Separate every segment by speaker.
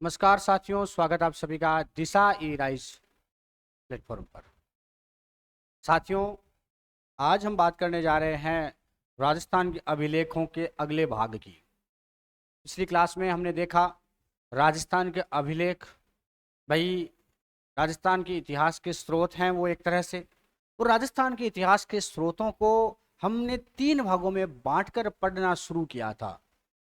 Speaker 1: नमस्कार साथियों, स्वागत आप सभी का दिशा ई राइज प्लेटफॉर्म पर। साथियों, आज हम बात करने जा रहे हैं राजस्थान के अभिलेखों के अगले भाग की। पिछली क्लास में हमने देखा राजस्थान के अभिलेख। भाई, राजस्थान के इतिहास के स्रोत हैं वो एक तरह से, और राजस्थान के इतिहास के स्रोतों को हमने 3 भागों में बांटकर पढ़ना शुरू किया था।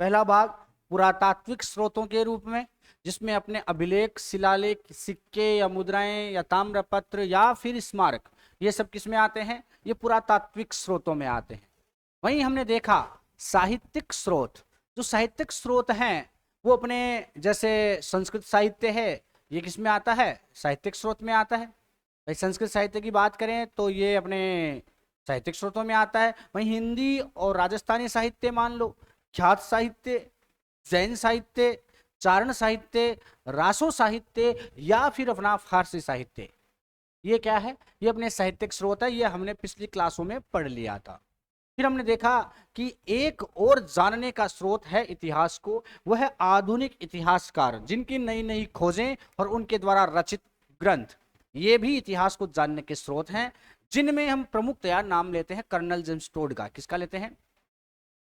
Speaker 1: पहला भाग पुरातात्विक स्रोतों के रूप में, जिसमें अपने अभिलेख, शिलालेख, सिक्के या मुद्राएं या ताम्रपत्र या फिर स्मारक, ये सब किस में आते हैं? ये पुरातात्विक स्रोतों में आते हैं। वहीं हमने देखा साहित्यिक स्रोत। जो साहित्यिक स्रोत हैं वो अपने, जैसे संस्कृत साहित्य है, ये किस में आता है? साहित्यिक स्रोत में आता है। भाई, संस्कृत साहित्य की बात करें तो ये अपने साहित्यिक स्रोतों में आता है। वहीं हिंदी और राजस्थानी साहित्य मान लो, ख्यात साहित्य, जैन साहित्य, चारण साहित्य, रासो साहित्य या फिर अपना फारसी साहित्य, ये क्या है? ये अपने साहित्यिक स्रोत है। ये हमने पिछली क्लासों में पढ़ लिया था। फिर हमने देखा कि एक और जानने का स्रोत है इतिहास को, वह है आधुनिक इतिहासकार, जिनकी नई नई खोजें और उनके द्वारा रचित ग्रंथ, ये भी इतिहास को जानने के स्रोत हैं, जिनमें हम प्रमुखतया नाम लेते हैं कर्नल जेम्स टोड का। किसका लेते हैं?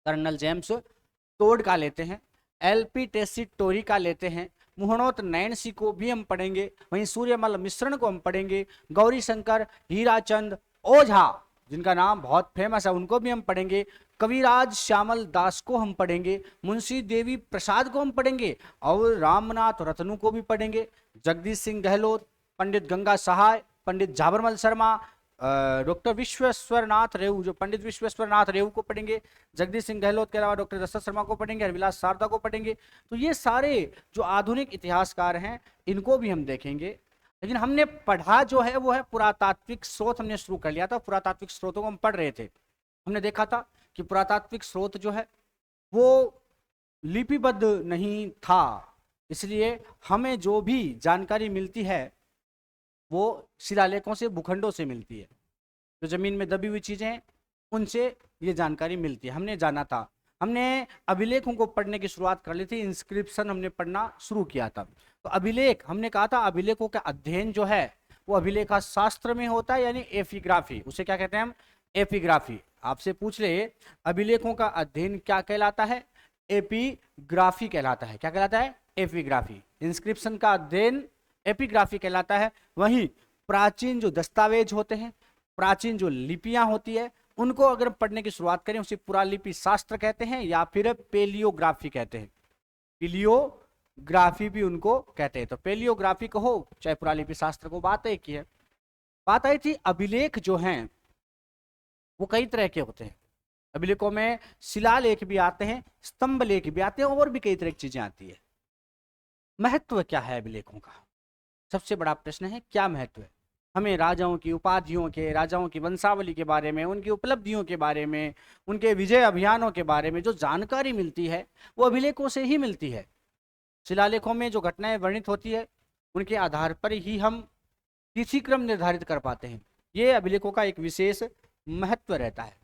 Speaker 1: कर्नल जेम्स टोड का लेते हैं। एलपी टेसी टोरी का लेते हैं। मुहणोत नैनसी को भी हम पढ़ेंगे। वहीं सूर्यमल मिश्रण को हम पढ़ेंगे। गौरी शंकर, हीराचंद ओझा, जिनका नाम बहुत फेमस है, उनको भी हम पढ़ेंगे। कविराज श्यामल दास को हम पढ़ेंगे। मुंशी देवी प्रसाद को हम पढ़ेंगे और रामनाथ रत्नू को भी पढ़ेंगे। जगदीश सिंह गहलोत, पंडित गंगा सहाय, पंडित झाबरमल शर्मा, डॉक्टर विश्वेश्वर नाथ रेऊ, जो पंडित विश्वेश्वर नाथ रेऊ को पढ़ेंगे। जगदीश सिंह गहलोत के अलावा डॉक्टर दशरथ शर्मा को पढ़ेंगे, हरविलास शारदा को पढ़ेंगे। तो ये सारे जो आधुनिक इतिहासकार हैं, इनको भी हम देखेंगे। लेकिन हमने पढ़ा जो है वो है पुरातात्विक स्रोत। हमने शुरू कर लिया था, पुरातात्विक स्रोतों को हम पढ़ रहे थे। हमने देखा था कि पुरातात्विक स्रोत जो है वो लिपिबद्ध नहीं था, इसलिए हमें जो भी जानकारी मिलती है वो शिलालेखों से, भूखंडों से मिलती है। जो जमीन में दबी हुई चीजें हैं उनसे ये जानकारी मिलती है। हमने जाना था, हमने अभिलेखों को पढ़ने की शुरुआत कर ली थी, इंस्क्रिप्शन हमने पढ़ना शुरू किया था। तो अभिलेख, हमने कहा था अभिलेखों का अध्ययन जो है वो अभिलेखा शास्त्र में होता है, यानी एपिग्राफी। उसे क्या कहते हैं हम? एपिग्राफी। आपसे पूछ ले अभिलेखों का अध्ययन क्या कहलाता है? एपिग्राफी कहलाता है। क्या कहलाता है? एपिग्राफी। इंस्क्रिप्शन का अध्ययन एपिग्राफी कहलाता है। वहीं प्राचीन जो दस्तावेज होते हैं, प्राचीन जो लिपियां होती है, उनको अगर पढ़ने की शुरुआत करें उसे पुरालिपि शास्त्र कहते हैं या फिर पेलियोग्राफी कहते हैं। पेलियोग्राफी भी उनको कहते हैं। तो पेलियोग्राफी कहो चाहे पुरालिपि शास्त्र को, बात एक ही है। बात आई थी अभिलेख जो हैं वो कई तरह के होते हैं। अभिलेखों में शिलालेख भी आते हैं, स्तंभ लेख भी आते हैं, और भी कई तरह की चीजें आती है। महत्व क्या है अभिलेखों का? सबसे बड़ा प्रश्न है, क्या महत्व है? हमें राजाओं की उपाधियों के, राजाओं की वंशावली के बारे में, उनकी उपलब्धियों के बारे में, उनके विजय अभियानों के बारे में जो जानकारी मिलती है वो अभिलेखों से ही मिलती है। शिलालेखों में जो घटनाएं वर्णित होती है उनके आधार पर ही हम तिथि क्रम निर्धारित कर पाते हैं। ये अभिलेखों का एक विशेष महत्व रहता है।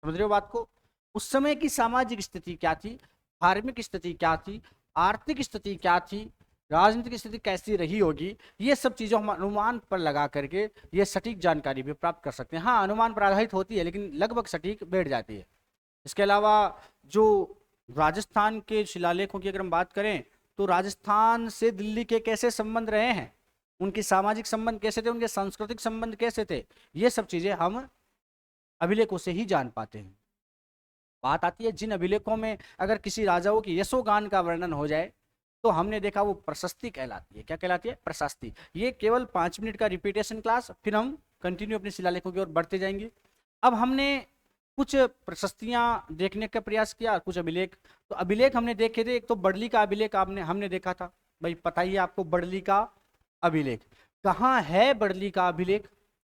Speaker 1: समझ रहे हो बात को? उस समय की सामाजिक स्थिति क्या थी, धार्मिक स्थिति क्या थी, आर्थिक स्थिति क्या थी, राजनीतिक स्थिति कैसी रही होगी, ये सब चीज़ें हम अनुमान पर लगा करके ये सटीक जानकारी भी प्राप्त कर सकते हैं। हाँ, अनुमान पर आधारित होती है लेकिन लगभग सटीक बैठ जाती है। इसके अलावा जो राजस्थान के शिलालेखों की अगर हम बात करें तो राजस्थान से दिल्ली के कैसे संबंध रहे हैं, उनके सामाजिक संबंध कैसे थे, उनके सांस्कृतिक संबंध कैसे थे, ये सब चीज़ें हम अभिलेखों से ही जान पाते हैं। बात आती है जिन अभिलेखों में अगर किसी राजाओं की यशोगान का वर्णन हो जाए तो हमने देखा वो प्रशस्ति कहलाती है। क्या कहलाती है? प्रशस्ति। ये केवल 5 मिनट का रिपीटेशन क्लास, फिर हम कंटिन्यू अपने शिलालेखों की ओर बढ़ते जाएंगे। अब हमने कुछ प्रशस्तियां देखने का प्रयास किया, कुछ अभिलेख। तो अभिलेख हमने देखे थे, एक तो बड़ली का अभिलेख हमने देखा था। भाई पता ही है आपको बड़ली का अभिलेख कहाँ है? बड़ली का अभिलेख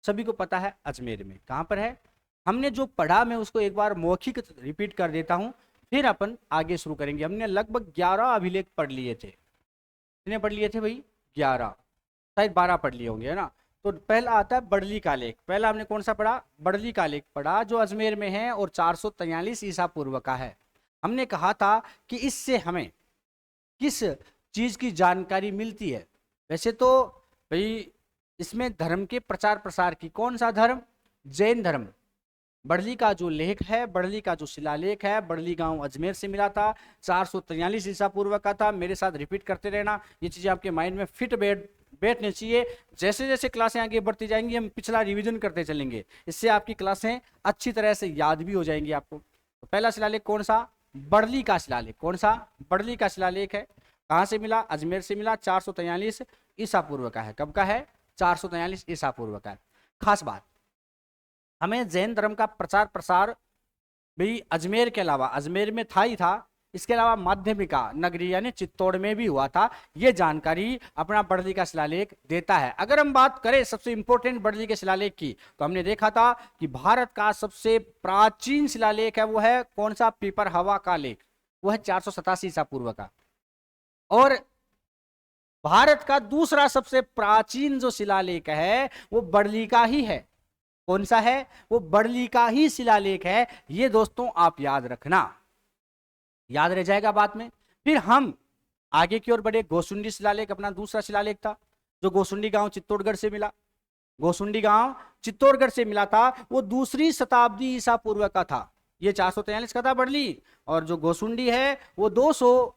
Speaker 1: सभी को पता है, अजमेर में। कहाँ पर है? हमने जो पढ़ा मैं उसको एक बार मौखिक रिपीट कर देता हूँ, फिर अपन आगे शुरू करेंगे। हमने लगभग 11 अभिलेख पढ़ लिए थे। कितने पढ़ लिए थे भाई? 11, शायद 12 पढ़ लिए होंगे, है ना। तो पहला आता है बड़ली का लेख। पहला हमने कौन सा पढ़ा? बड़ली का लेख पढ़ा, जो अजमेर में है और 443 ईसा पूर्व का है। हमने कहा था कि इससे हमें किस चीज की जानकारी मिलती है। वैसे तो भाई इसमें धर्म के प्रचार प्रसार की, कौन सा धर्म? जैन धर्म। बड़ली का जो लेख है, बड़ली का जो शिलालेख है, बड़ली गांव अजमेर से मिला था, 443 ईसा पूर्व का था। मेरे साथ रिपीट करते रहना, ये चीजें आपके माइंड में फिट बैठने चाहिए। जैसे जैसे क्लासें आगे बढ़ती जाएंगी हम पिछला रिवीजन करते चलेंगे, इससे आपकी क्लासें अच्छी तरह से याद भी हो जाएंगी आपको। तो पहला शिलालेख कौन सा? बड़ली का शिलालेख। कौन सा? बड़ली का शिलालेख है। कहां से मिला? अजमेर से मिला। 443 ईसा पूर्व का है। कब का है? 443 ईसा पूर्व का है। खास बात, हमें जैन धर्म का प्रचार प्रसार भी अजमेर के अलावा, अजमेर में था ही था, इसके अलावा माध्यमिका नगरी यानी चित्तौड़ में भी हुआ था। यह जानकारी अपना बड़ली का शिलालेख देता है। अगर हम बात करें सबसे इंपॉर्टेंट बड़ली के शिलालेख की, तो हमने देखा था कि भारत का सबसे प्राचीन शिलालेख है वो है कौन सा? पीपर हवा का लेख। वो है 487 ईसा पूर्व का। और भारत का दूसरा सबसे प्राचीन जो शिलालेख है वो बड़ली का ही है। कौन सा है? वो बड़ली का ही शिलालेख है। ये दोस्तों आप याद रखना, याद रह जाएगा बाद में। फिर हम आगे की ओर बढ़े। गोसुंडी शिलालेख अपना दूसरा शिलालेख था, जो गोसुंडी गांव चित्तौड़गढ़ से मिला। गोसुंडी गांव चित्तौड़गढ़ से मिला था, वो दूसरी शताब्दी ईसा पूर्व का था। ये 443 का था बड़ली, और जो गोसुंडी है वो 200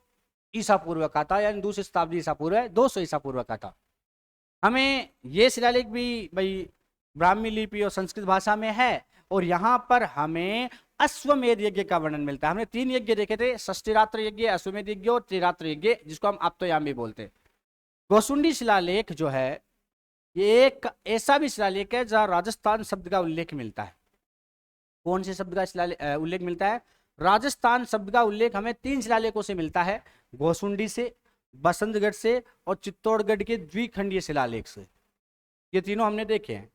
Speaker 1: ईसा पूर्व का था, यानी दूसरी शताब्दी ईसा पूर्व है, 200 ईसा पूर्व का था। हमें ये शिलालेख भी भाई ब्राह्मी लिपि और संस्कृत भाषा में है, और यहां पर हमें अश्वमेध यज्ञ का वर्णन मिलता है। हमने 3 यज्ञ देखे थे, षष्टिरात्र यज्ञ, अश्वमेध यज्ञ और त्रिरात्र यज्ञ, जिसको हम आप्तोयाम भी बोलते हैं। गोसुंडी शिलालेख जो है ये एक ऐसा भी शिलालेख है जहां राजस्थान शब्द का उल्लेख मिलता है। कौन से शब्द का उल्लेख मिलता है? राजस्थान शब्द का उल्लेख हमें 3 शिलालेखों से मिलता है, गोसुंडी से, बसंतगढ़ से और चित्तौड़गढ़ के द्विखंडीय शिलालेख से। ये तीनों हमने देखे हैं,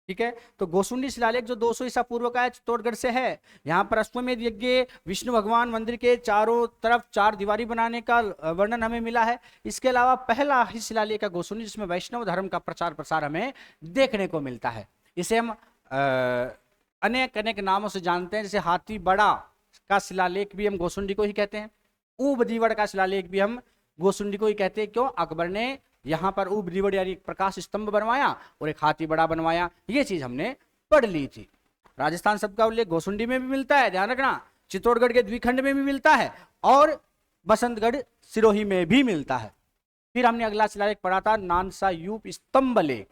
Speaker 1: ठीक है। तो गोसुंडी शिलालेख जो 200 ईसा पूर्व का है, चित्तौड़गढ़ से है। यहाँ पर अश्वमेध यज्ञ, विष्णु भगवान मंदिर के चारों तरफ 4 दीवारी बनाने का वर्णन हमें मिला है। इसके अलावा पहला ही शिलालेख है गोसुंडी, जिसमें वैष्णव धर्म का प्रचार प्रसार हमें देखने को मिलता है। इसे हम अनेक अनेक नामों से जानते हैं, जैसे हाथी बड़ा का शिलालेख भी हम गोसुंडी को ही कहते हैं। ऊब दीवड़ का शिलालेख भी हम गोसुंडी को ही कहते हैं। क्यों? अकबर ने यहां पर ऊब दीवड़ यानी प्रकाश स्तंभ बनवाया और एक हाथी बड़ा बनवाया। ये चीज हमने पढ़ ली थी। राजस्थान शब्द का उल्लेख गोसुंडी में भी मिलता है, ध्यान रखना, चित्तौड़गढ़ के द्विखंड में भी मिलता है और बसंतगढ़ सिरोही में भी मिलता है। फिर हमने अगला शिलालेख पढ़ा था नांदसा यूप स्तंभ लेख।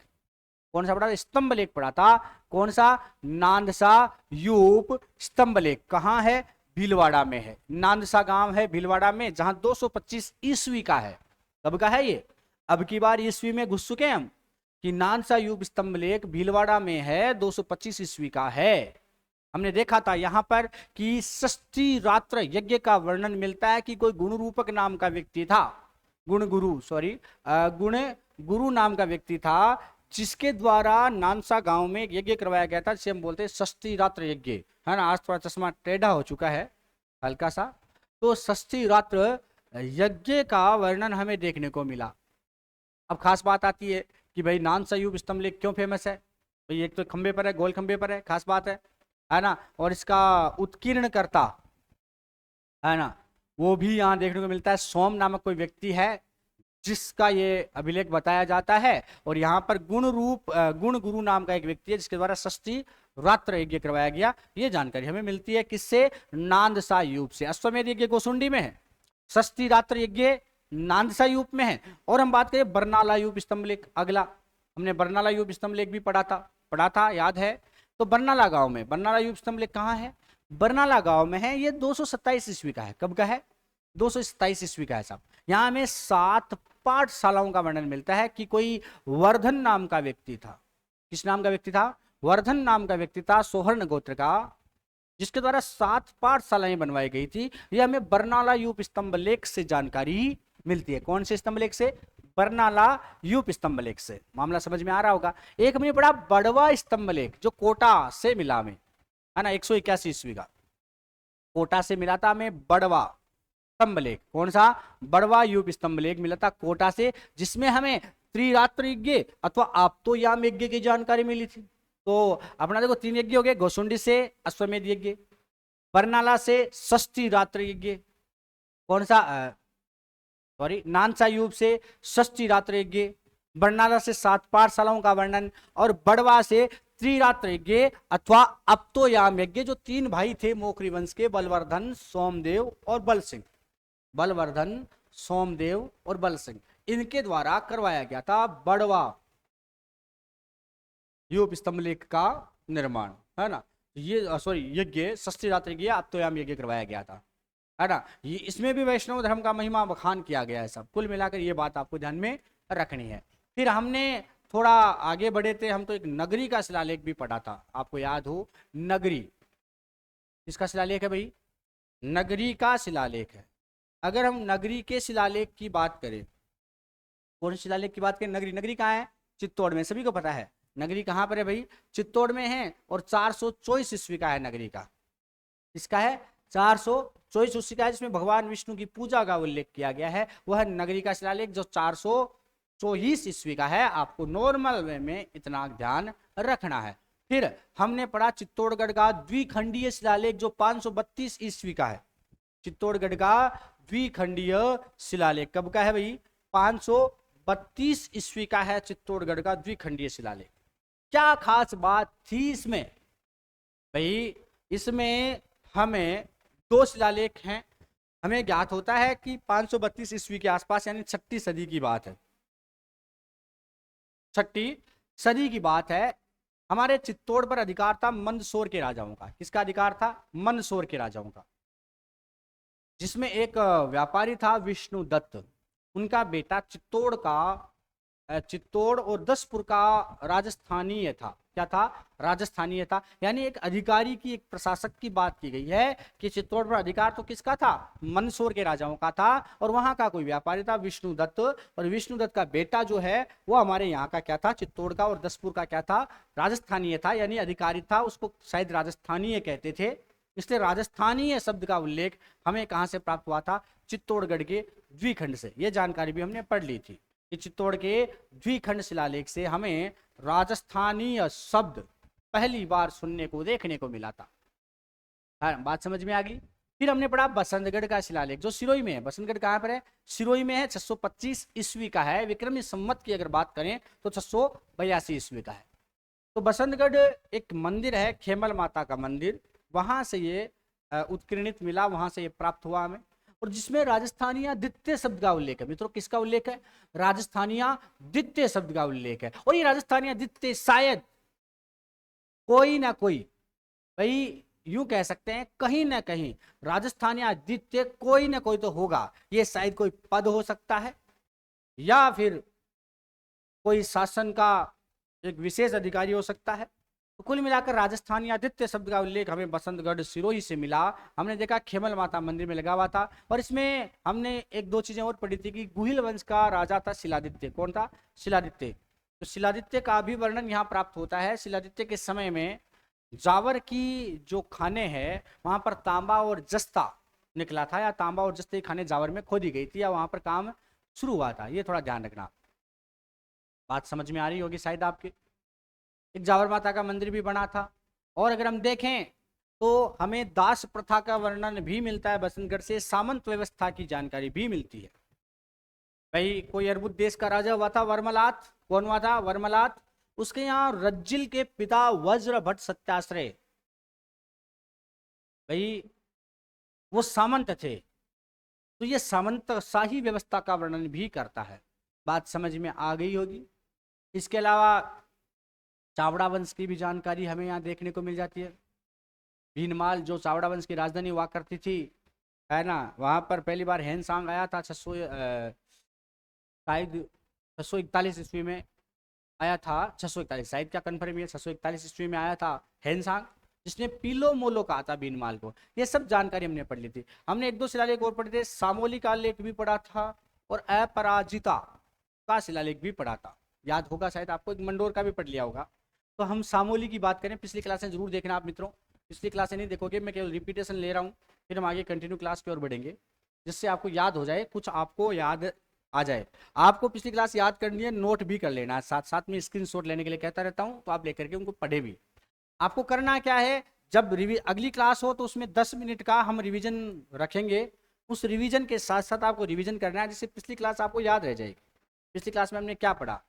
Speaker 1: कौन सा पढ़ा था? स्तंभ लेख पढ़ा था। कौन सा? नांदसा यूप स्तंभ लेख। कहां है? भीलवाड़ा में है। नांदसा गांव है भीलवाड़ा में, जहां 225 ईस्वी का है। कब का है ये? अब की बार ईस्वी में घुस चुके हैं हम कि नांदसा युग स्तंभ लेख भीलवाड़ा में है, 225 ईस्वी का है। हमने देखा था यहां पर कि षष्ठी रात्र यज्ञ का वर्णन मिलता है कि कोई गुण रूपक नाम का व्यक्ति था, गुण गुरु नाम का व्यक्ति था, जिसके द्वारा नानसा गांव में यज्ञ करवाया गया था, जिसे हम बोलते हैं षष्ठी रात्र यज्ञ, है ना। आज थोड़ा चश्मा टेढ़ा हो चुका है हल्का सा। तो षष्ठी रात्र यज्ञ का वर्णन हमें देखने को मिला। अब खास बात आती है कि भाई नानसा युग स्तंभ लेख क्यों फेमस है? भाई एक तो खंबे पर है, गोल खंबे पर है, खास बात है ना। और इसका उत्कीर्ण करता, है ना, वो भी यहाँ देखने को मिलता है। सोम नामक कोई व्यक्ति है जिसका ये अभिलेख बताया जाता है, और यहाँ पर गुण गुरु नाम का एक व्यक्ति है जिसके द्वारा षष्ठी रात्र यज्ञ करवाया गया। ये जानकारी हमें मिलती है किससे? नांदसा यूप से। अश्वमेध यज्ञ गोसुंडी में है, षष्ठी रात्र यज्ञ नांदसा यूप में है। और हम बात करें बरनाला यूप स्तंभ लेख, अगला हमने बरनाला यूप स्तंभ लेख भी पढ़ा था, याद है। तो बरनाला गांव में बरनाला यूप स्तंभ लेख कहाँ है? बरनाला गांव में है। ये 227 ईस्वी का है। कब का है? 227 ईस्वी का है साहब। यहाँ हमें 7 पाठशालाओं का वर्णन मिलता है कि कोई वर्धन नाम का व्यक्ति था। किस नाम का व्यक्ति था? वर्धन नाम का व्यक्ति था, सोहर्ण गोत्र का, जिसके द्वारा 7 पाठशालाएं बनवाई गई थी। यह हमें बरनाला यूप स्तंभ लेख से जानकारी मिलती है। कौन से स्तंभ लेख से? बरनाला यूप स्तंभ लेख से। मामला समझ में आ रहा होगा। एक हमने पढ़ा बड़वा स्तंभ लेख, जो कोटा से मिला हमें, है ना, 181 ईस्वी का कोटा से मिला था हमें बड़वा स्तंभ लेख। कौन सा? बड़वा यूप स्तंभ लेख मिला था कोटा से, जिसमें हमें त्रिरात्र यज्ञ अथवा आप्तोयाम यज्ञ की जानकारी मिली थी। तो अपना देखो 3 यज्ञ हो गए, गोसुंडी से अश्वमेध यज्ञ, बरनाला से षष्ठी रात्र यज्ञ, कौन सा सॉरी नानसायूब से षष्ठी रात्र यज्ञ, बरनाला से 7 पाठशालाओं का वर्णन, और बड़वा से त्रिरात्र यज्ञ अथवा अप्तोयाम यज्ञ, जो 3 भाई थे मोखरी वंश के, बलवर्धन, सोमदेव और बल सिंह, बलवर्धन, सोमदेव और बल सिंह, इनके द्वारा करवाया गया था बड़वा यूप स्तंभ लेख का निर्माण, है ना। ये सॉरी यज्ञ षष्ठी रात्र यज्ञ अप्तोयाम यज्ञ करवाया गया था, है ना। ये इसमें भी वैष्णव धर्म का महिमा बखान किया गया है। सब कुल मिलाकर ये बात आपको ध्यान में रखनी है। फिर हमने थोड़ा आगे बढ़े थे, हम तो एक नगरी का शिलालेख भी पढ़ा था, आपको याद हो, नगरी किसका शिलालेख है भाई? नगरी का शिलालेख है। अगर हम नगरी के शिलालेख की बात करें, कौन शिलालेख की बात करें? नगरी, नगरी कहाँ है? चित्तौड़ में, सभी को पता है नगरी कहाँ पर है भाई? चित्तौड़ में है, और 424 ईस्वी का है नगरी का। इसका है 424 ईस्वी का है, जिसमें भगवान विष्णु की पूजा का उल्लेख किया गया है। वह नगरी का शिलालेख जो 424 ईस्वी का है। आपको नॉर्मल वे में इतना ध्यान रखना है। फिर हमने पढ़ा चित्तौड़गढ़ का द्विखंडीय शिलालेख जो 532 ईस्वी का है। चित्तौड़गढ़ का द्विखंडीय शिलालेख कब का है भाई? 532 ईस्वी का है चित्तौड़गढ़ का द्विखंडीय शिलालेख। क्या खास बात थी इसमें भाई? इसमें हमें 2 शिलालेख हैं। हमें ज्ञात होता है कि 532 ईस्वी के आसपास, यानी 6ठी सदी की बात है, 6ठी सदी की बात है। हमारे चित्तौड़ पर अधिकार था मंदसौर के राजाओं का। किसका अधिकार था? मंदसौर के राजाओं का, जिसमें एक व्यापारी था विष्णुदत्त। उनका बेटा चित्तौड़ और दसपुर का राजस्थानीय था। क्या था? राजस्थानीय था। यानी एक अधिकारी की, एक प्रशासक की बात की गई है कि चित्तौड़ पर अधिकार तो किसका था? मंदसौर के राजाओं का था। और वहां का कोई व्यापारी था विष्णुदत्त, और विष्णुदत्त का बेटा जो है वो हमारे यहाँ का क्या था? चित्तौड़ का और दसपुर का क्या था? राजस्थानीय था, यानी अधिकारी था। उसको शायद राजस्थानीय कहते थे, इसलिए राजस्थानीय शब्द का उल्लेख हमें कहां से प्राप्त हुआ था? चित्तौड़गढ़ के द्विखंड से। यह जानकारी भी हमने पढ़ ली थी कि चित्तौड़ के द्विखंड शिलालेख से हमें राजस्थानीय शब्द पहली बार सुनने को, देखने को मिला था। हाँ, बात समझ में आ गई। फिर हमने पढ़ा बसंतगढ़ का शिलालेख जो सिरोही में है। बसंतगढ़ कहाँ पर है? सिरोही में है। 625 ईस्वी का है। विक्रमी संवत की अगर बात करें तो 682 ईस्वी का है। तो बसंतगढ़ एक मंदिर है, खेमल माता का मंदिर, वहां से ये उत्कीर्णित मिला, वहां से ये प्राप्त हुआ हमें। और जिसमें राजस्थानिया द्वितीय शब्द का उल्लेख है। मित्रों किसका उल्लेख है? राजस्थानिया द्वितीय शब्द का उल्लेख है। और ये राजस्थानिया द्वितीय शायद कोई ना कोई, भाई यूं कह सकते हैं कहीं ना कहीं राजस्थानिया द्वितीय कोई ना कोई तो होगा। ये शायद कोई पद हो सकता है, या फिर कोई शासन का एक विशेष अधिकारी हो सकता है। तो कुल मिलाकर राजस्थानी आदित्य शब्द का उल्लेख हमें बसंतगढ़ सिरोही से मिला। हमने देखा खेमल माता मंदिर में लगा हुआ था। और इसमें हमने 1-2 चीजें और पढ़ी थी कि गुहिल वंश का राजा था शिलादित्य। कौन था? शिलादित्य। तो शिलादित्य का भी वर्णन यहाँ प्राप्त होता है। शिलादित्य के समय में जावर की जो खाने हैं वहां पर तांबा और जस्ता निकला था, या तांबा और जस्ते की खाने जावर में खोदी गई थी, या वहां पर काम शुरू हुआ था। ये थोड़ा ध्यान रखना। बात समझ में आ रही होगी शायद आपके। एक जावर माता का मंदिर भी बना था। और अगर हम देखें तो हमें दास प्रथा का वर्णन भी मिलता है बसंतगढ़ से। सामंत व्यवस्था की जानकारी भी मिलती है। भाई कोई अर्बुद देश का राजा हुआ था वर्मलात। कौन हुआ था? वर्मलात। उसके यहाँ रज्जिल के पिता वज्र भट्ट सत्याश्रय, भाई वो सामंत थे। तो ये सामंत शाही व्यवस्था का वर्णन भी करता है। बात समझ में आ गई होगी। इसके अलावा चावड़ा वंश की भी जानकारी हमें यहाँ देखने को मिल जाती है। भीनमाल जो चावड़ा वंश की राजधानी हुआ करती थी, है ना, वहां पर पहली बार हैनसांग आया था 641 ईस्वी में आया था। 641 शायद, क्या कन्फर्म है? 641 ईस्वी में आया था हैनसांग, जिसने पीलो मोलो कहा था भीनमाल को। ये सब जानकारी हमने पढ़ ली थी। हमने 1-2 शिलालेख और पढ़े थे। सामोली का लेख भी पढ़ा था, और अपराजिता का शिलालेख भी पढ़ा था। याद होगा शायद आपको। एक मंडोर का भी पढ़ लिया होगा। तो हम सामोली की बात करें, पिछली क्लासें जरूर देखना आप मित्रों। पिछली क्लासें नहीं देखोगे, मैं केवल रिपीटेशन ले रहा हूँ। फिर हम आगे कंटिन्यू क्लास की ओर बढ़ेंगे, जिससे आपको याद हो जाए, कुछ आपको याद आ जाए। आपको पिछली क्लास याद करनी है, नोट भी कर लेना है। साथ साथ में स्क्रीनशॉट लेने के लिए कहता रहता हूँ, तो आप लेकर के उनको पढ़े भी। आपको करना क्या है, जब अगली क्लास हो तो उसमें 10 मिनट का हम रिविजन रखेंगे। उस रिवीजन के साथ साथ आपको रिवीजन करना है, जिससे पिछली क्लास आपको याद रह जाएगी। पिछली क्लास में हमने क्या पढ़ा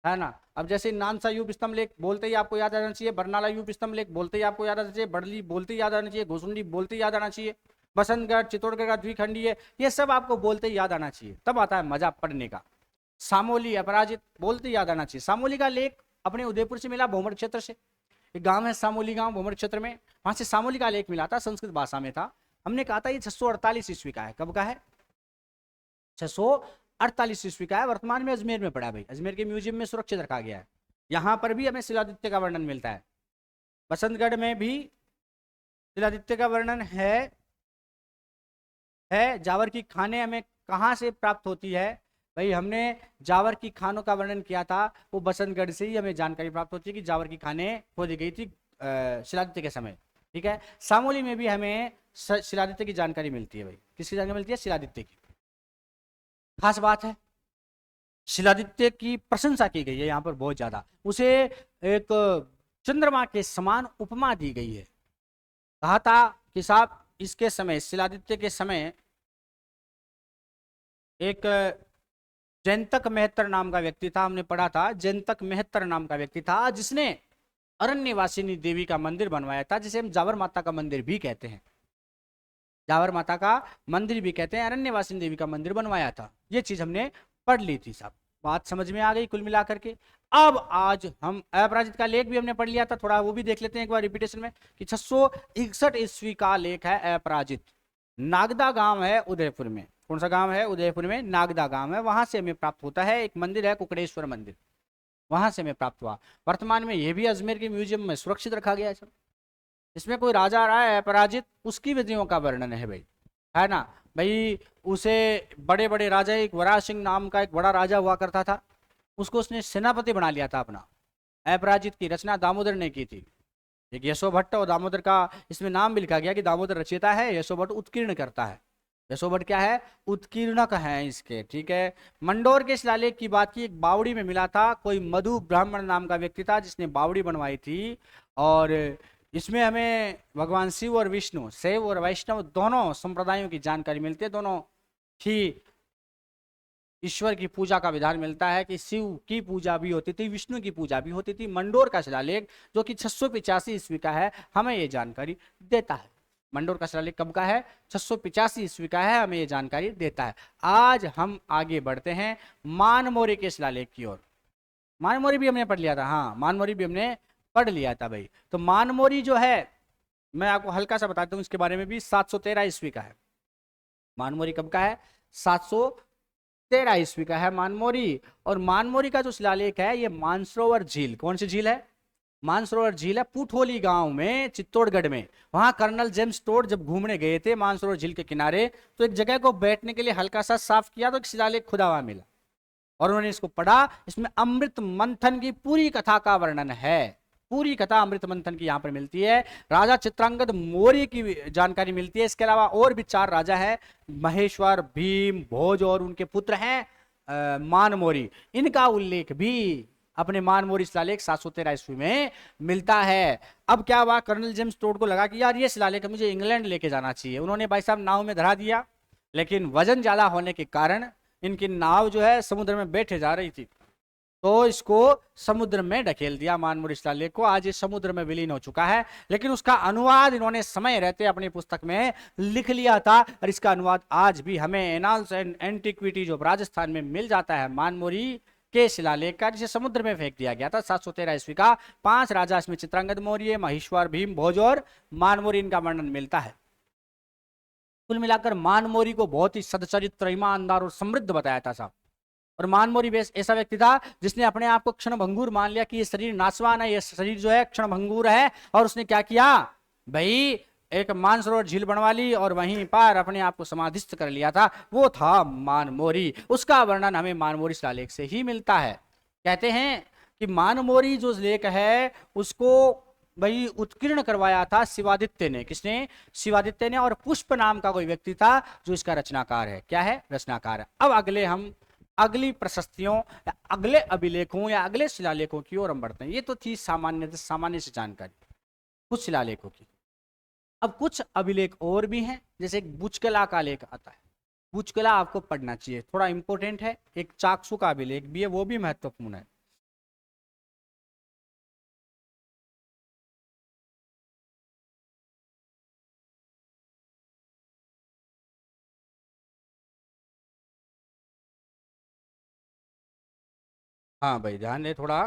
Speaker 1: है ना। अब जैसे नानसा यूप स्तंभ लेख बोलते ही आपको याद आना चाहिए, बरनाला यूप स्तंभ लेख बोलते ही आपको याद आना चाहिए, बड़ली बोलते ही याद आना चाहिए, घोसुंडी बोलते ही याद आना चाहिए, बसंतगढ़ चित्तौड़गढ़ का द्विखंडीय, ये सब आपको बोलते ही याद आना चाहिए, तब आता है मजा पढ़ने का। सामोली अपराजित बोलते ही याद आना चाहिए। सामोली का लेख अपने उदयपुर से मिला, भोमर क्षेत्र से, एक गांव है सामोली गांव भोमर क्षेत्र में, वहां से सामोली का लेख मिला था, संस्कृत भाषा में था। हमने कहा था ये 648 ईस्वी का है। कब का है? 648 ईस्वी का है। वर्तमान में अजमेर में पड़ा भाई, अजमेर के म्यूजियम में सुरक्षित रखा गया है। यहाँ पर भी हमें शिलादित्य का वर्णन मिलता है, बसंतगढ़ में भी शिलादित्य का वर्णन है। जावर की खाने हमें कहाँ से प्राप्त होती है भाई? हमने जावर की खानों का वर्णन किया था, वो बसंतगढ़ से ही हमें जानकारी प्राप्त होती है कि जावर की खाने खोदी गई थी शिलादित्य के समय। ठीक है, सामोली में भी हमें शिलादित्य की जानकारी मिलती है भाई। किसकी जानकारी मिलती है? शिलादित्य की। खास बात है, शिलादित्य की प्रशंसा की गई है यहाँ पर बहुत ज्यादा, उसे एक चंद्रमा के समान उपमा दी गई है। कहा था कि साहब इसके समय, शिलादित्य के समय, एक जयंतक मेहतर नाम का व्यक्ति था, हमने पढ़ा था, जयंतक मेहतर नाम का व्यक्ति था, जिसने अरण्यवासिनी देवी का मंदिर बनवाया था, जिसे हम जावर माता का मंदिर भी कहते हैं। जावर माता का मंदिर भी कहते हैं, अरण्यवासिनी देवी का मंदिर बनवाया था। ये चीज हमने पढ़ ली थी साहब, बात समझ में आ गई कुल मिलाकर के। अब आज हम अपराजित का लेख भी हमने पढ़ लिया था, थोड़ा वो भी देख लेते हैं एक बार रिपीटेशन में, कि 661 ईस्वी का लेख है अपराजित। नागदा गांव है उदयपुर में। कौन सा गांव है? उदयपुर में नागदा गांव है, वहां से हमें प्राप्त होता है। एक मंदिर है कुकड़ेश्वर मंदिर, वहां से हमें प्राप्त हुआ। वर्तमान में यह भी अजमेर के म्यूजियम में सुरक्षित रखा गया है सर। इसमें कोई राजा रहा है अपराजित, उसकी विधियों का वर्णन है भाई, है ना भाई। उसे बड़े बड़े राजा, एक वराह सिंह नाम का एक बड़ा राजा हुआ करता था, उसको उसने सेनापति बना लिया था अपना। अपराजित की रचना दामोदर ने की थी। एक यशोभट्ट और दामोदर का इसमें नाम भी लिखा गया कि दामोदर रचयिता है, यशोभट्ट उत्कीर्ण करता है। यशोभट्ट क्या है? उत्कीर्णक है इसके। ठीक है, मंडोर के शिलालेख की बात की, एक बावड़ी में मिला था, कोई मधु ब्राह्मण नाम का व्यक्ति था जिसने बावड़ी बनवाई थी। और इसमें हमें भगवान शिव और विष्णु, शैव और वैष्णव दोनों संप्रदायों की जानकारी मिलती है। दोनों ही ईश्वर की पूजा का विधान मिलता है, कि शिव की पूजा भी होती थी, विष्णु की पूजा भी होती थी। मंडोर का शिलालेख जो कि 685 ईस्वी का है, हमें ये जानकारी देता है। मंडोर का शिलालेख कब का है? 685 ईस्वी का है, हमें ये जानकारी देता है। आज हम आगे बढ़ते हैं मानमोरी के शिलालेख की ओर। मानमोरी भी हमने पढ़ लिया था, हाँ मानमोरी भी हमने पढ़ लिया था भाई। तो मानमोरी जो है, मैं आपको हल्का सा बताता हूँ इसके बारे में भी, 713 ईस्वी का है। मानमोरी कब का है? 713 ईस्वी का है मानमोरी। और मानमोरी का जो शिलालेख है, ये मानसरोवर झील, कौन सी झील है? मानसरोवर झील है, पुठोली गांव में, चित्तौड़गढ़ में। वहां कर्नल जेम्स टोड जब घूमने गए थे मानसरोवर झील के किनारे, तो एक जगह को बैठने के लिए हल्का सा साफ किया, तो एक शिलालेख खुदा हुआ मिला और उन्होंने इसको पढ़ा। इसमें अमृत मंथन की पूरी कथा का वर्णन है। पूरी कथा अमृत मंथन की यहाँ पर मिलती है। राजा चित्रांगद मौर्य की जानकारी मिलती है। इसके अलावा और भी 4 राजा है, महेश्वर, भीम, भोज और उनके पुत्र हैं मानमोरी। इनका उल्लेख भी अपने मानमोरी शिलालेख 713 ईस्वी में मिलता है। अब क्या हुआ, कर्नल जेम्स टोड को लगा कि यार ये शिलालेख मुझे इंग्लैंड लेके जाना चाहिए। उन्होंने भाई साहब नाव में धरा दिया, लेकिन वजन ज्यादा होने के कारण इनकी नाव जो है समुद्र में बैठे जा रही थी, तो इसको समुद्र में ढकेल दिया मानमोरी शिलालेख को। आज ये समुद्र में विलीन हो चुका है, लेकिन उसका अनुवाद इन्होंने समय रहते अपनी पुस्तक में लिख लिया था, और इसका अनुवाद आज भी हमें एनाल्स एंड एंटिक्विटी जो राजस्थान में मिल जाता है मानमोरी के शिलालेख का, जिसे समुद्र में फेंक दिया गया था 713 ईस्वी का। 5 राजा इसमें चित्रांगद मौर्य, महेश्वर, भीम, भोज और मानमोरी, इनका वर्णन मिलता है। कुल मिलाकर मानमोरी को बहुत ही सदचरित्र, ईमानदार और समृद्ध बताया था साहब। और मानमोरी ऐसा व्यक्ति था जिसने अपने आप को क्षणभंगुर मान लिया कि ये शरीर नाशवान है, ये शरीर जो है क्षणभंगुर है। और उसने क्या किया भाई, एक मानसरोवर झील बनवा ली और वहीं पर अपने आप को समाधिस्थ कर लिया था। वो था मानमोरी। उसका वर्णन हमें मानमोरी शिलालेख से ही मिलता है। कहते हैं कि मानमोरी जो लेख है उसको भाई उत्कीर्ण करवाया था शिवादित्य ने। किसने? शिवादित्य ने। और पुष्प नाम का कोई व्यक्ति था जो इसका रचनाकार है। क्या है? रचनाकार है। अब हम अगली प्रशस्तियों या अगले अभिलेखों या अगले शिलालेखों की ओर हम बढ़ते हैं। ये तो थी सामान्य से जानकारी कुछ शिलालेखों की। अब कुछ अभिलेख और भी हैं, जैसे एक बुचकला का लेख आता है। बुचकला आपको पढ़ना चाहिए, थोड़ा इंपॉर्टेंट है। एक चाकसू का अभिलेख भी है, वो भी महत्वपूर्ण है। हाँ भाई, ध्यान दे थोड़ा।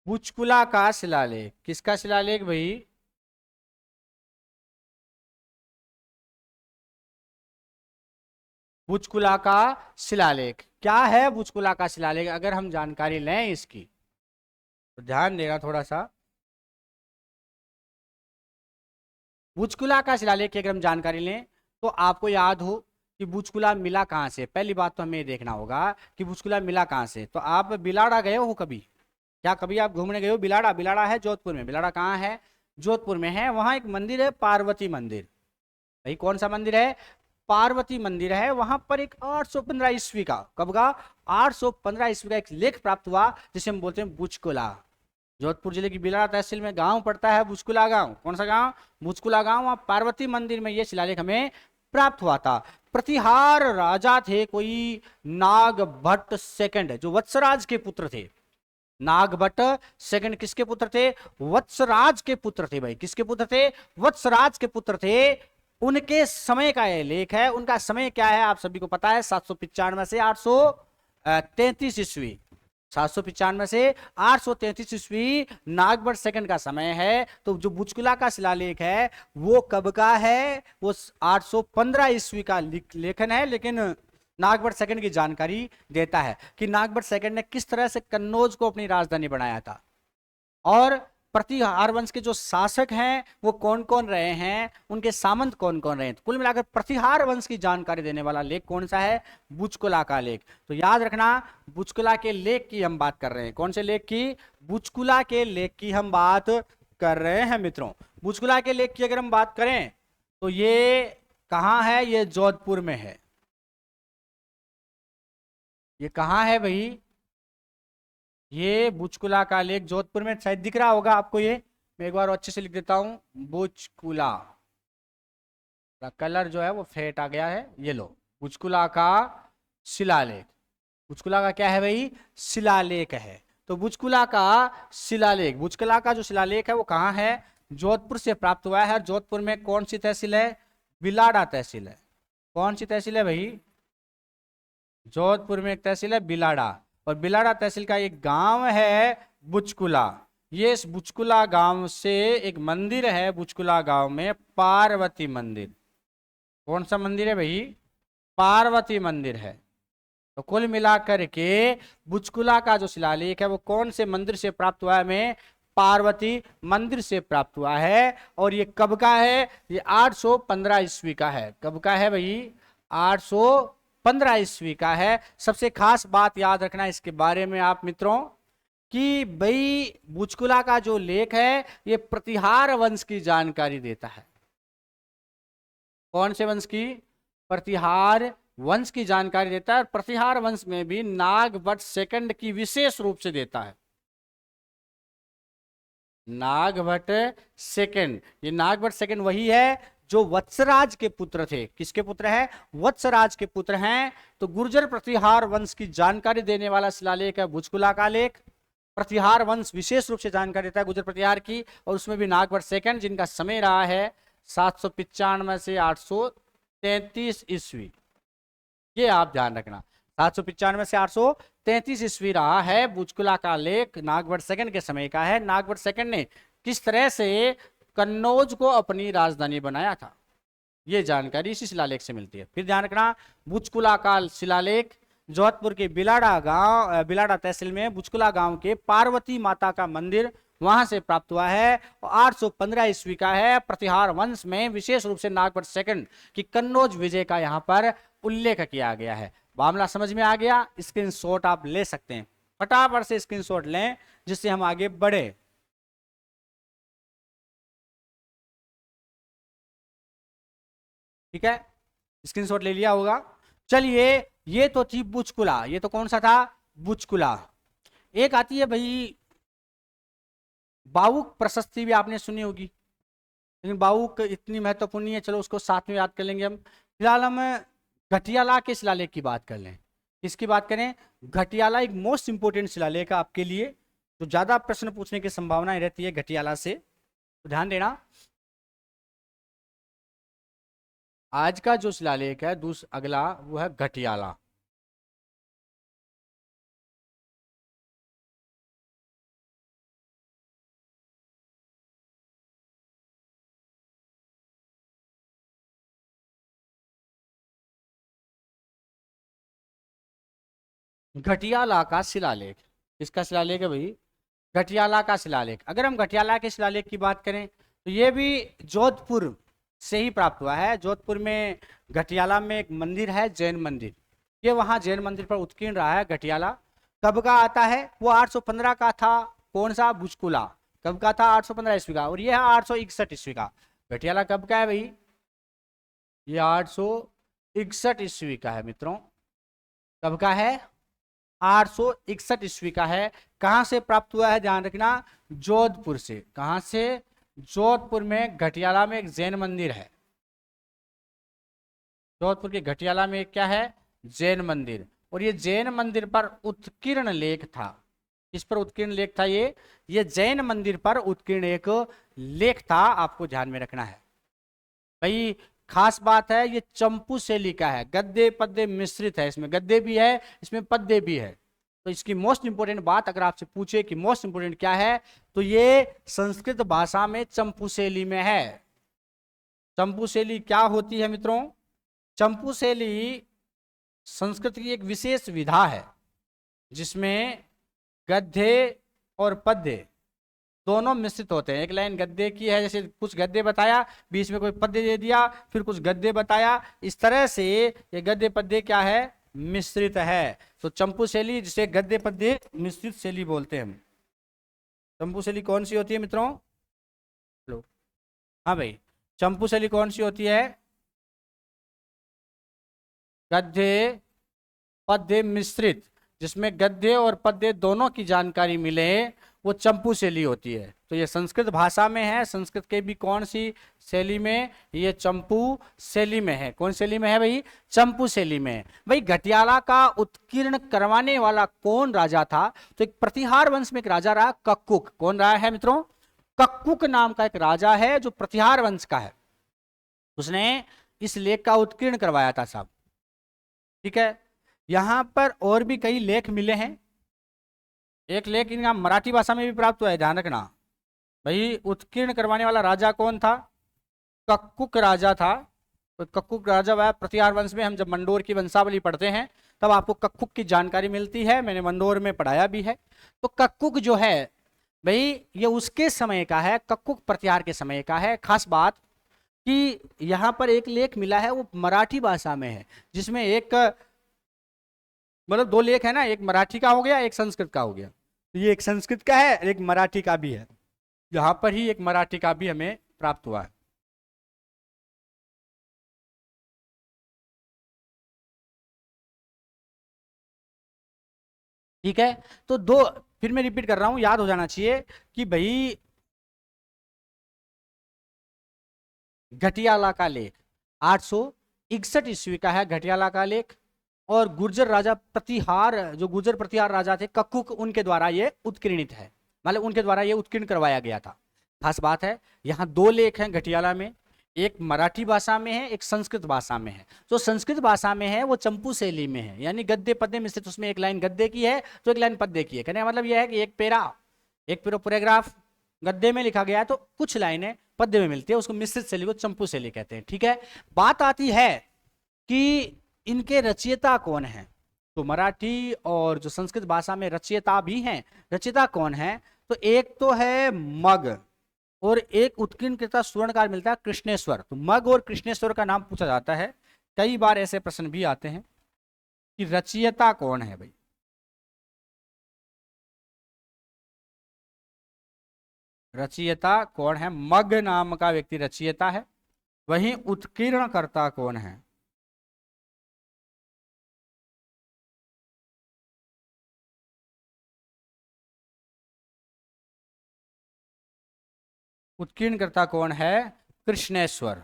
Speaker 1: बुचकुला का शिलालेख, किसका शिलालेख भाई? बुचकुला का शिलालेख। क्या है बुचकुला का शिलालेख? अगर हम जानकारी लें इसकी तो ध्यान देना थोड़ा सा। बुचकुला का शिलालेख की अगर हम जानकारी लें तो आपको याद हो कि बुचकुला मिला कहाँ से। पहली बात तो हमें ये देखना होगा कि बुचकुला मिला कहाँ से। तो आप बिलाड़ा गए हो कभी? क्या कभी आप घूमने गए हो बिलाड़ा? बिलाड़ा है जोधपुर में। बिलाड़ा कहाँ है? जोधपुर में है। वहां एक मंदिर है, पार्वती मंदिर। भाई कौन सा मंदिर है? पार्वती मंदिर है। वहां पर एक 815 ईस्वी का, कब का? 815 ईस्वी का एक लेख प्राप्त हुआ जिसे हम बोलते हैं बुचकुला। जोधपुर जिले की बिलाड़ा तहसील में गांव पड़ता है बुचकुला गांव। कौन सा गांव? बुचकुला गांव। वहां पार्वती मंदिर में यह शिलालेख हमें प्राप्त हुआ था। प्रतिहार राजा थे कोई नागभट्ट सेकंड, जो वत्सराज के पुत्र थे। नागभट्ट सेकंड किसके पुत्र थे? वत्सराज के पुत्र थे। भाई किसके पुत्र थे? वत्सराज के पुत्र थे। उनके समय का यह लेख है। उनका समय क्या है आप सभी को पता है, 795 से 833 ईस्वी। 795 से 833 ईस्वी नागभट्ट सेकंड का समय है। तो जो बुचकुला का शिलालेख है वो कब का है? वो 815 ईस्वी का लेखन है, लेकिन नागभट्ट सेकंड की जानकारी देता है कि नागभट्ट सेकंड ने किस तरह से कन्नौज को अपनी राजधानी बनाया था, और प्रतिहार वंश के जो शासक हैं वो कौन कौन रहे हैं, उनके सामंत कौन कौन रहे हैं। तो कुल मिलाकर प्रतिहार वंश की जानकारी देने वाला लेख कौन सा है? बुचकुला का लेख। तो याद रखना, बुचकुला के लेख की हम बात कर रहे हैं। कौन से लेख की? बुचकुला के लेख की हम बात कर रहे हैं मित्रों। बुचकुला के लेख की अगर हम बात करें तो ये कहां है? ये जोधपुर में है। ये कहां है भाई? ये बुचकुला का लेख जोधपुर में, शायद दिख रहा होगा आपको। ये मैं एक बार अच्छे से लिख देता हूं, बुचकुला का कलर जो है वो फेट आ गया है। ये लो, बुचकुला का शिलालेख। बुचकुला का क्या है भाई? शिलालेख है। तो बुचकुला का शिलालेख, बुचकुला का जो शिलालेख है वो कहाँ है? जोधपुर से प्राप्त हुआ है। जोधपुर में कौन सी तहसील है? बिलाड़ा तहसील है। कौन सी तहसील है भाई? जोधपुर में एक तहसील है बिलाड़ा, और बिलाड़ा तहसील का एक गांव है बुचकुला। ये इस बुचकुला गांव से एक मंदिर है, बुचकुला गांव में पार्वती मंदिर। कौन सा मंदिर है भाई? पार्वती मंदिर है। तो कुल मिलाकर के बुचकुला का जो शिलालेख है वो कौन से मंदिर से प्राप्त हुआ है? हमें पार्वती मंदिर से प्राप्त हुआ है। और ये कब का है? ये 815 ईस्वी का है। कब का है भाई? 815 ईस्वी का है। सबसे खास बात याद रखना इसके बारे में आप मित्रों कि भाई बुचकुला का जो लेख है ये प्रतिहार वंश की जानकारी देता है। कौन से वंश की? प्रतिहार वंश की जानकारी देता है। और प्रतिहार वंश में भी नागभट्ट सेकंड की विशेष रूप से देता है। नागभट्ट सेकंड, ये नागभट्ट सेकंड वही है जो वत्सराज के पुत्र थे। किसके पुत्र है? वत्सराज के पुत्र हैं। तो गुर्जर प्रतिहार वंश की जानकारी देने वाला शिलालेख है बुचकुला का लेख। प्रतिहार वंश विशेष रूप से जानकारी देता है गुर्जर प्रतिहार की, और उसमें भी नागभट्ट सेकंड, जिनका समय रहा है 795 से 833 ईस्वी। ये आप ध्यान रखना, 795 से 833 ईस्वी रहा है। बुचकुला का लेख नागभट्ट सेकंड के समय का है। नागभट्ट सेकंड ने किस तरह से कन्नौज को अपनी राजधानी बनाया था, ये जानकारी इसी शिलालेख से मिलती है। फिर ध्यान रखना, बुचकुला का शिलालेख जोधपुर के बिलाड़ा गांव, बिलाड़ा तहसील में बुचकुला गांव के पार्वती माता का मंदिर वहां से प्राप्त हुआ है। और 815 ईस्वी का है। प्रतिहार वंश में विशेष रूप से नागभट्ट सेकंड की कन्नौज विजय का यहां पर उल्लेख किया गया है। मामला समझ में आ गया? स्क्रीनशॉट आप ले सकते हैं, फटाफट से स्क्रीनशॉट लें जिससे हम आगे बढ़े। ठीक है, स्क्रीनशॉट ले लिया होगा। चलिए, ये तो थी बुचकुला। ये तो कौन सा था? बुचकुला। एक आती है भाई बाउक प्रशस्ति, भी आपने सुनी होगी, लेकिन बाउक इतनी महत्वपूर्ण नहीं है, चलो उसको साथ में याद कर लेंगे हम। फिलहाल हम घटियाला के शिलालेख की बात कर लें। किसकी बात करें? घटियाला एक मोस्ट इंपोर्टेंट शिलालेख है आपके लिए, तो ज्यादा प्रश्न पूछने की संभावना रहती है घटियाला से, तो ध्यान देना। आज का जो शिलालेख है अगला वो है घटियाला। घटियाला का शिलालेख, किसका शिलालेख है भाई? घटियाला का शिलालेख। अगर हम घटियाला के शिलालेख की बात करें तो ये भी जोधपुर से ही प्राप्त हुआ है। जोधपुर में घटियाला में एक मंदिर है, जैन मंदिर। ये वहां जैन मंदिर पर उत्कीर्ण रहा है घटियाला। कब का आता है? वो 815 का था। कौन सा? बुचकुला। कब का था? 815 ईस्वी का। और ये है 861 ईस्वी का। घटियाला कब का है भाई? ये 861 ईस्वी का है मित्रों। कब का है? 861 ईस्वी का है। कहां से प्राप्त हुआ है? ध्यान रखना, जोधपुर से। कहां से? जोधपुर में घटियाला में एक जैन मंदिर है। जोधपुर के घटियाला में क्या है? जैन मंदिर। और ये जैन मंदिर पर उत्कीर्ण लेख था। किस पर उत्कीर्ण लेख था? ये जैन मंदिर पर उत्कीर्ण एक लेख था, आपको ध्यान में रखना है भाई। खास बात है, ये चंपू शैली का है, गद्य पद्य मिश्रित है। इसमें गद्य भी है, इसमें पद्य भी है। तो इसकी मोस्ट इंपोर्टेंट बात अगर आपसे पूछे कि मोस्ट इंपोर्टेंट क्या है, तो ये संस्कृत भाषा में चंपू शैली में है। चंपू शैली क्या होती है मित्रों? चंपू शैली संस्कृत की एक विशेष विधा है जिसमें गद्य और पद्य दोनों मिश्रित होते हैं। एक लाइन गद्य की है, जैसे कुछ गद्य बताया, बीच में कोई पद्य दे दिया, फिर कुछ गद्य बताया। इस तरह से ये गद्य पद्य क्या है? मिश्रित है। तो चंपू शैली, जिसे गद्य पद्य मिश्रित शैली बोलते हैं हम। चंपू शैली कौन सी होती है मित्रों? लो, हाँ भाई, चंपू शैली कौन सी होती है? गद्य पद्य मिश्रित, जिसमें गद्य और पद्य दोनों की जानकारी मिले, वो चंपू शैली होती है। तो ये संस्कृत भाषा में है। संस्कृत के भी कौन सी शैली में? ये चंपू शैली में है। कौन शैली में है भाई? चंपू शैली में। भाई घटियाला का उत्कीर्ण करवाने वाला कौन राजा था? तो एक प्रतिहार वंश में एक राजा रहा, कक्कुक। कौन रहा है मित्रों? कक्कुक नाम का एक राजा है जो प्रतिहार वंश का है। उसने इस लेख का उत्कीर्ण करवाया था साहब। ठीक है, यहां पर और भी कई लेख मिले हैं। एक लेख इनका मराठी भाषा में भी प्राप्त हुआ है, ध्यान रखना भाई। उत्कीर्ण करवाने वाला राजा कौन था? कक्कुक राजा था। तो कक्कुक राजा वह प्रतिहार वंश में, हम जब मंडोर की वंशावली पढ़ते हैं तब आपको कक्कुक की जानकारी मिलती है। मैंने मंडोर में पढ़ाया भी है। तो कक्कुक जो है भाई, ये उसके समय का है, कक्कुक प्रतिहार के समय का है। खास बात कि यहां पर एक लेख मिला है, वो मराठी भाषा में है, जिसमें एक मतलब दो लेख है ना, एक मराठी का हो गया, एक संस्कृत का हो गया। ये एक संस्कृत का है, एक मराठी का भी है। यहां पर ही एक मराठी का भी हमें प्राप्त हुआ है। ठीक है, तो दो, फिर मैं रिपीट कर रहा हूं, याद हो जाना चाहिए कि भाई घटियाला का लेख 861 ईस्वी का है। घटियाला का लेख, और गुर्जर राजा प्रतिहार, जो गुर्जर प्रतिहार राजा थे कक्कुक, उनके द्वारा ये उत्कीर्णित है, मतलब उनके द्वारा ये उत्कीर्ण करवाया गया था। खास बात है, यहाँ दो लेख हैं घटियाला में, एक मराठी भाषा में है, एक संस्कृत भाषा में है। जो संस्कृत भाषा में है वो चंपू शैली में है, यानी गद्य पद्य मिश्रित। उसमें एक लाइन गद्य की है तो एक लाइन पद्य की है। कहने का मतलब यह है कि एक पैराग्राफ गद्य में लिखा गया है तो कुछ लाइनें पद्य में मिलती है, उसको मिश्रित शैली को चंपू शैली कहते हैं। ठीक है, बात आती है कि इनके रचयिता कौन है। तो मराठी और जो संस्कृत भाषा में रचयिता भी हैं, रचयिता कौन है? तो एक तो है मग और एक उत्कीर्ण कृता सुवर्णकार मिलता है कृष्णेश्वर। तो मग और कृष्णेश्वर का नाम पूछा जाता है। कई बार ऐसे प्रश्न भी आते हैं कि रचयिता कौन है भाई। रचयिता कौन है? मग नाम का व्यक्ति रचयिता है। वहीं उत्कीर्णकर्ता कौन है? उत्कीर्णकर्ता कौन है? कृष्णेश्वर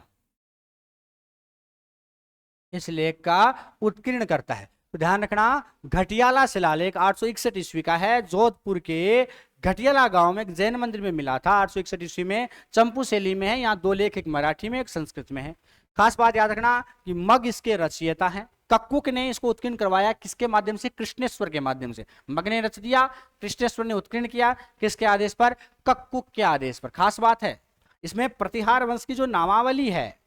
Speaker 1: इस लेख का उत्कीर्ण करता है। तो ध्यान रखना, घटियाला शिलालेख 861 ईस्वी का है। जोधपुर के घटियाला गांव में एक जैन मंदिर में मिला था 861 ईस्वी में। चंपू शैली में है। यहाँ दो लेख, एक मराठी में एक संस्कृत में है। खास बात याद रखना कि मग इसके रचयिता हैं। कक्कुक ने इसको उत्कीर्ण करवाया किसके माध्यम से? कृष्णेश्वर के माध्यम से। मग ने रच दिया, कृष्णेश्वर ने उत्कीर्ण किया। किसके आदेश पर? कक्कुक के आदेश पर। खास बात है इसमें प्रतिहार वंश की जो नामावली है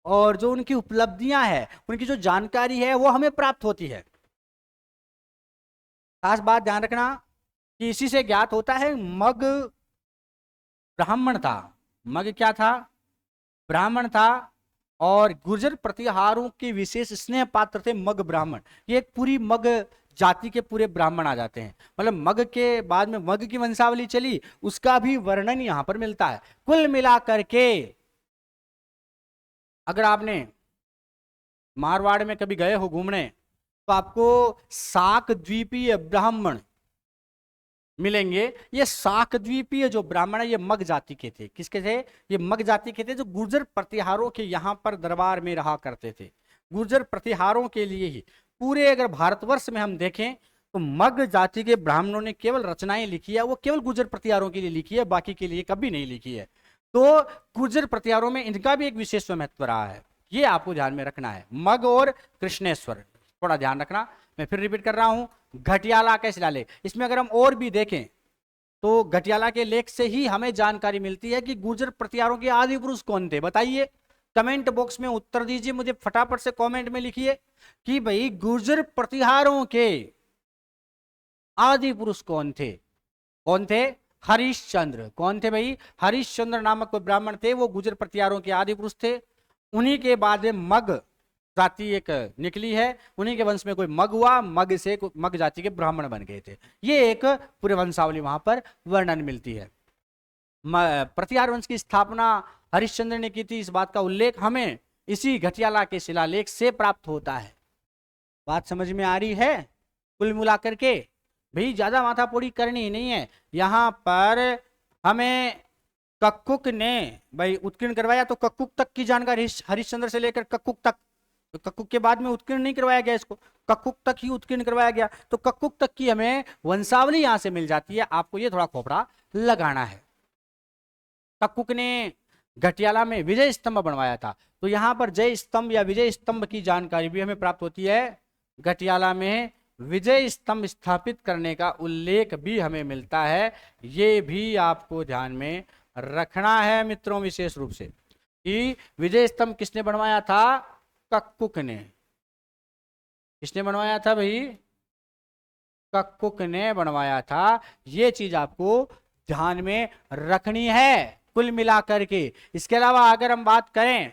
Speaker 1: और जो उनकी उपलब्धियां हैं, उनकी जो जानकारी है वो हमें प्राप्त होती है। खास बात ध्यान रखना कि इसी से ज्ञात होता है मग ब्राह्मण था। मग क्या था? ब्राह्मण था। और गुर्जर प्रतिहारों के विशेष स्नेह पात्र थे मग ब्राह्मण। ये एक पूरी मग जाति के पूरे ब्राह्मण आ जाते हैं। मतलब मग के बाद में मग की वंशावली चली, उसका भी वर्णन यहां पर मिलता है। कुल मिलाकर के अगर आपने मारवाड़ में कभी गए हो घूमने तो आपको शाक द्वीपीय ब्राह्मण मिलेंगे। ये शाक द्वीपीय जो ब्राह्मण है ये मग जाति के थे। किसके थे? ये मग जाति के थे, जो गुर्जर प्रतिहारों के यहाँ पर दरबार में रहा करते थे। गुर्जर प्रतिहारों के लिए ही पूरे अगर भारतवर्ष में हम देखें तो मग जाति के ब्राह्मणों ने केवल रचनाएं लिखी है, वो केवल गुर्जर प्रतिहारों के लिए लिखी है, बाकी के लिए कभी नहीं लिखी है। तो गुर्जर प्रतिहारों में इनका भी एक विशेष महत्व रहा है, ये आपको ध्यान में रखना है। मग और कृष्णेश्वर थोड़ा ध्यान रखना। मैं फिर रिपीट कर रहा हूं, घटियाला का शिलालेख। इसमें अगर हम और भी देखें तो घटियाला के लेख से ही हमें जानकारी मिलती है कि गुर्जर प्रतिहारों के आदि पुरुष कौन थे। बताइए, कमेंट बॉक्स में उत्तर दीजिए, मुझे फटाफट से कमेंट में लिखिए कि भाई गुर्जर प्रतिहारों के आदि पुरुष कौन थे? कौन थे? हरिश्चंद्र। कौन थे भाई? हरिश्चंद्र नामक कोई ब्राह्मण थे, वो गुर्जर प्रतिहारों के आदि पुरुष थे। उन्हीं के बाद में मग जाति एक निकली है, उन्हीं के वंश में कोई मग हुआ, मग से मग जाति के ब्राह्मण बन गए थे। ये एक पूरे वंशावली वहां पर वर्णन मिलती है। प्रतिहार वंश की स्थापना हरिश्चंद्र ने की थी, इस बात का उल्लेख हमें इसी घटियाला के शिलालेख से प्राप्त होता है। बात समझ में आ रही है? कुल मिलाकर के भाई ज्यादा माथापोड़ी करनी नहीं है। यहां पर हमें कक्कुक ने भाई उत्कीर्ण करवाया, तो कक्कुक तक की जानकारी हरिश्चंद्र से लेकर कक्कुक तक। तो कक्कुक के बाद में उत्कीर्ण नहीं करवाया गया, इसको कक्कुक तक ही उत्कीर्ण करवाया गया। तो कक्कुक तक की हमें वंशावली यहां से मिल जाती है। आपको ये थोड़ा खोपड़ा लगाना है। कक्कुक ने घटियाला में विजय स्तंभ बनवाया था, तो यहां पर जय स्तंभ या विजय स्तंभ की जानकारी भी हमें प्राप्त होती है। घटियाला में विजय स्तंभ स्थापित करने का उल्लेख भी हमें मिलता है। ये भी आपको ध्यान में रखना है मित्रों, विशेष रूप से कि विजय स्तंभ किसने बनवाया था? कक्कुक ने। किसने बनवाया था भाई? कक्कुक ने बनवाया था। ये चीज आपको ध्यान में रखनी है कुल मिलाकर के। इसके अलावा अगर हम बात करें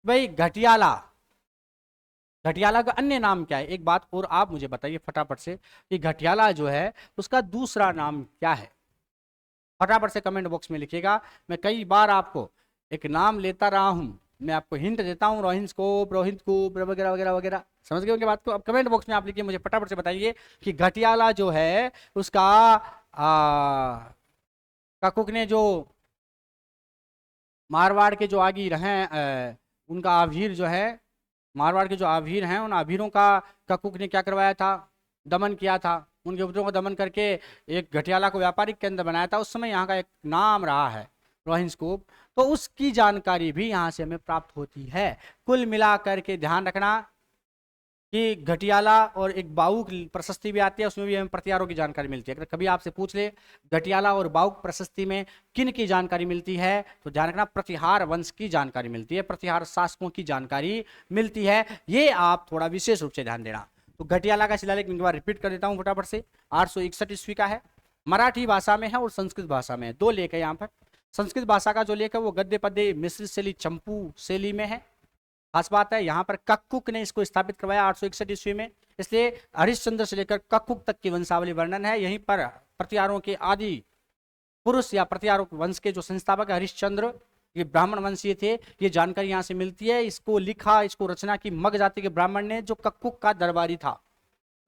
Speaker 1: भाई घटियाला, घटियाला का अन्य नाम क्या है? एक बात और आप मुझे बताइए फटाफट से कि घटियाला जो है उसका दूसरा नाम क्या है? फटाफट से कमेंट बॉक्स में लिखिएगा। मैं कई बार आपको एक नाम लेता रहा हूं, मैं आपको हिंट देता हूं, रोहिंस्कोप, रोहिंदकूप वगैरह वगैरह वगैरह। समझ गए उनके बात को? अब कमेंट बॉक्स में आप लिखिए, मुझे फटाफट से बताइए कि घटियाला जो है उसका कक्कुक ने जो मारवाड़ के जो आगीर हैं उनका आभीर जो है, मारवाड़ के जो आभीर हैं उन आभीरों का कक्कुक ने क्या करवाया था? दमन किया था। उनके पुत्रों को दमन करके एक घटियाला को व्यापारिक केंद्र बनाया था। उस समय यहाँ का एक नाम रहा है रोहिंस्कोप। तो उसकी जानकारी भी यहाँ से हमें प्राप्त होती है। कुल मिलाकर के ध्यान रखना कि घटियाला और एक बाउक प्रशस्ति भी आती है, उसमें भी हमें प्रतिहारों की जानकारी मिलती है। अगर कभी आपसे पूछ ले घटियाला और बाउक प्रशस्ति में किन की जानकारी मिलती है, तो ध्यान रखना प्रतिहार वंश की जानकारी मिलती है, प्रतिहार शासकों की जानकारी मिलती है। ये आप थोड़ा विशेष रूप से ध्यान देना। तो घटियाला का शिलालेख एक बार रिपीट कर देता हूं फटाफट से, 861 ईस्वी का है। मराठी भाषा में है और संस्कृत भाषा में है, दो लेख है यहाँ पर। संस्कृत भाषा का जो लेख है वो गद्य पद्य मिश्रित शैली चंपू शैली में है। खास बात है यहाँ पर कक्कुक ने इसको स्थापित करवाया 861 ईस्वी में, इसलिए हरिश्चंद्र से लेकर कक्कुक तक की वंशावली वर्णन है। यहीं पर प्रतिहारों के आदि पुरुष या प्रतिहारों वंश के जो संस्थापक हरिश्चंद्र, ये ब्राह्मण वंशीय थे, ये जानकारी यहाँ से मिलती है। इसको लिखा, इसको रचना की मग जाति के ब्राह्मण ने, जो कक्कुक का दरबारी था।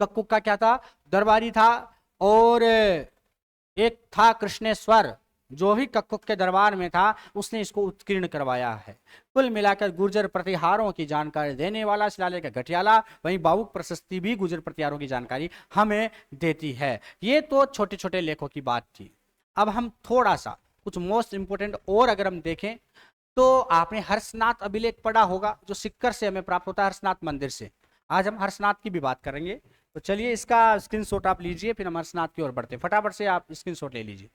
Speaker 1: कक्कुक का क्या था? दरबारी था। और एक था कृष्णेश्वर, जो भी कक्कुक के दरबार में था, उसने इसको उत्कीर्ण करवाया है। कुल मिलाकर गुर्जर प्रतिहारों की जानकारी देने वाला शिलालेख घटियाला, वहीं भावुक प्रशस्ति भी गुर्जर प्रतिहारों की जानकारी हमें देती है। ये तो छोटे छोटे लेखों की बात थी। अब हम थोड़ा सा कुछ मोस्ट इंपोर्टेंट और अगर हम देखें तो आपने हर्षनाथ अभिलेख पढ़ा होगा, जो सिक्कर से हमें प्राप्त होता है, हर्षनाथ मंदिर से। आज हम हर्षनाथ की भी बात करेंगे, तो चलिए इसका स्क्रीनशॉट आप लीजिए, फिर हम हर्षनाथ की ओर बढ़ते हैं। फटाफट से आप स्क्रीनशॉट ले लीजिए।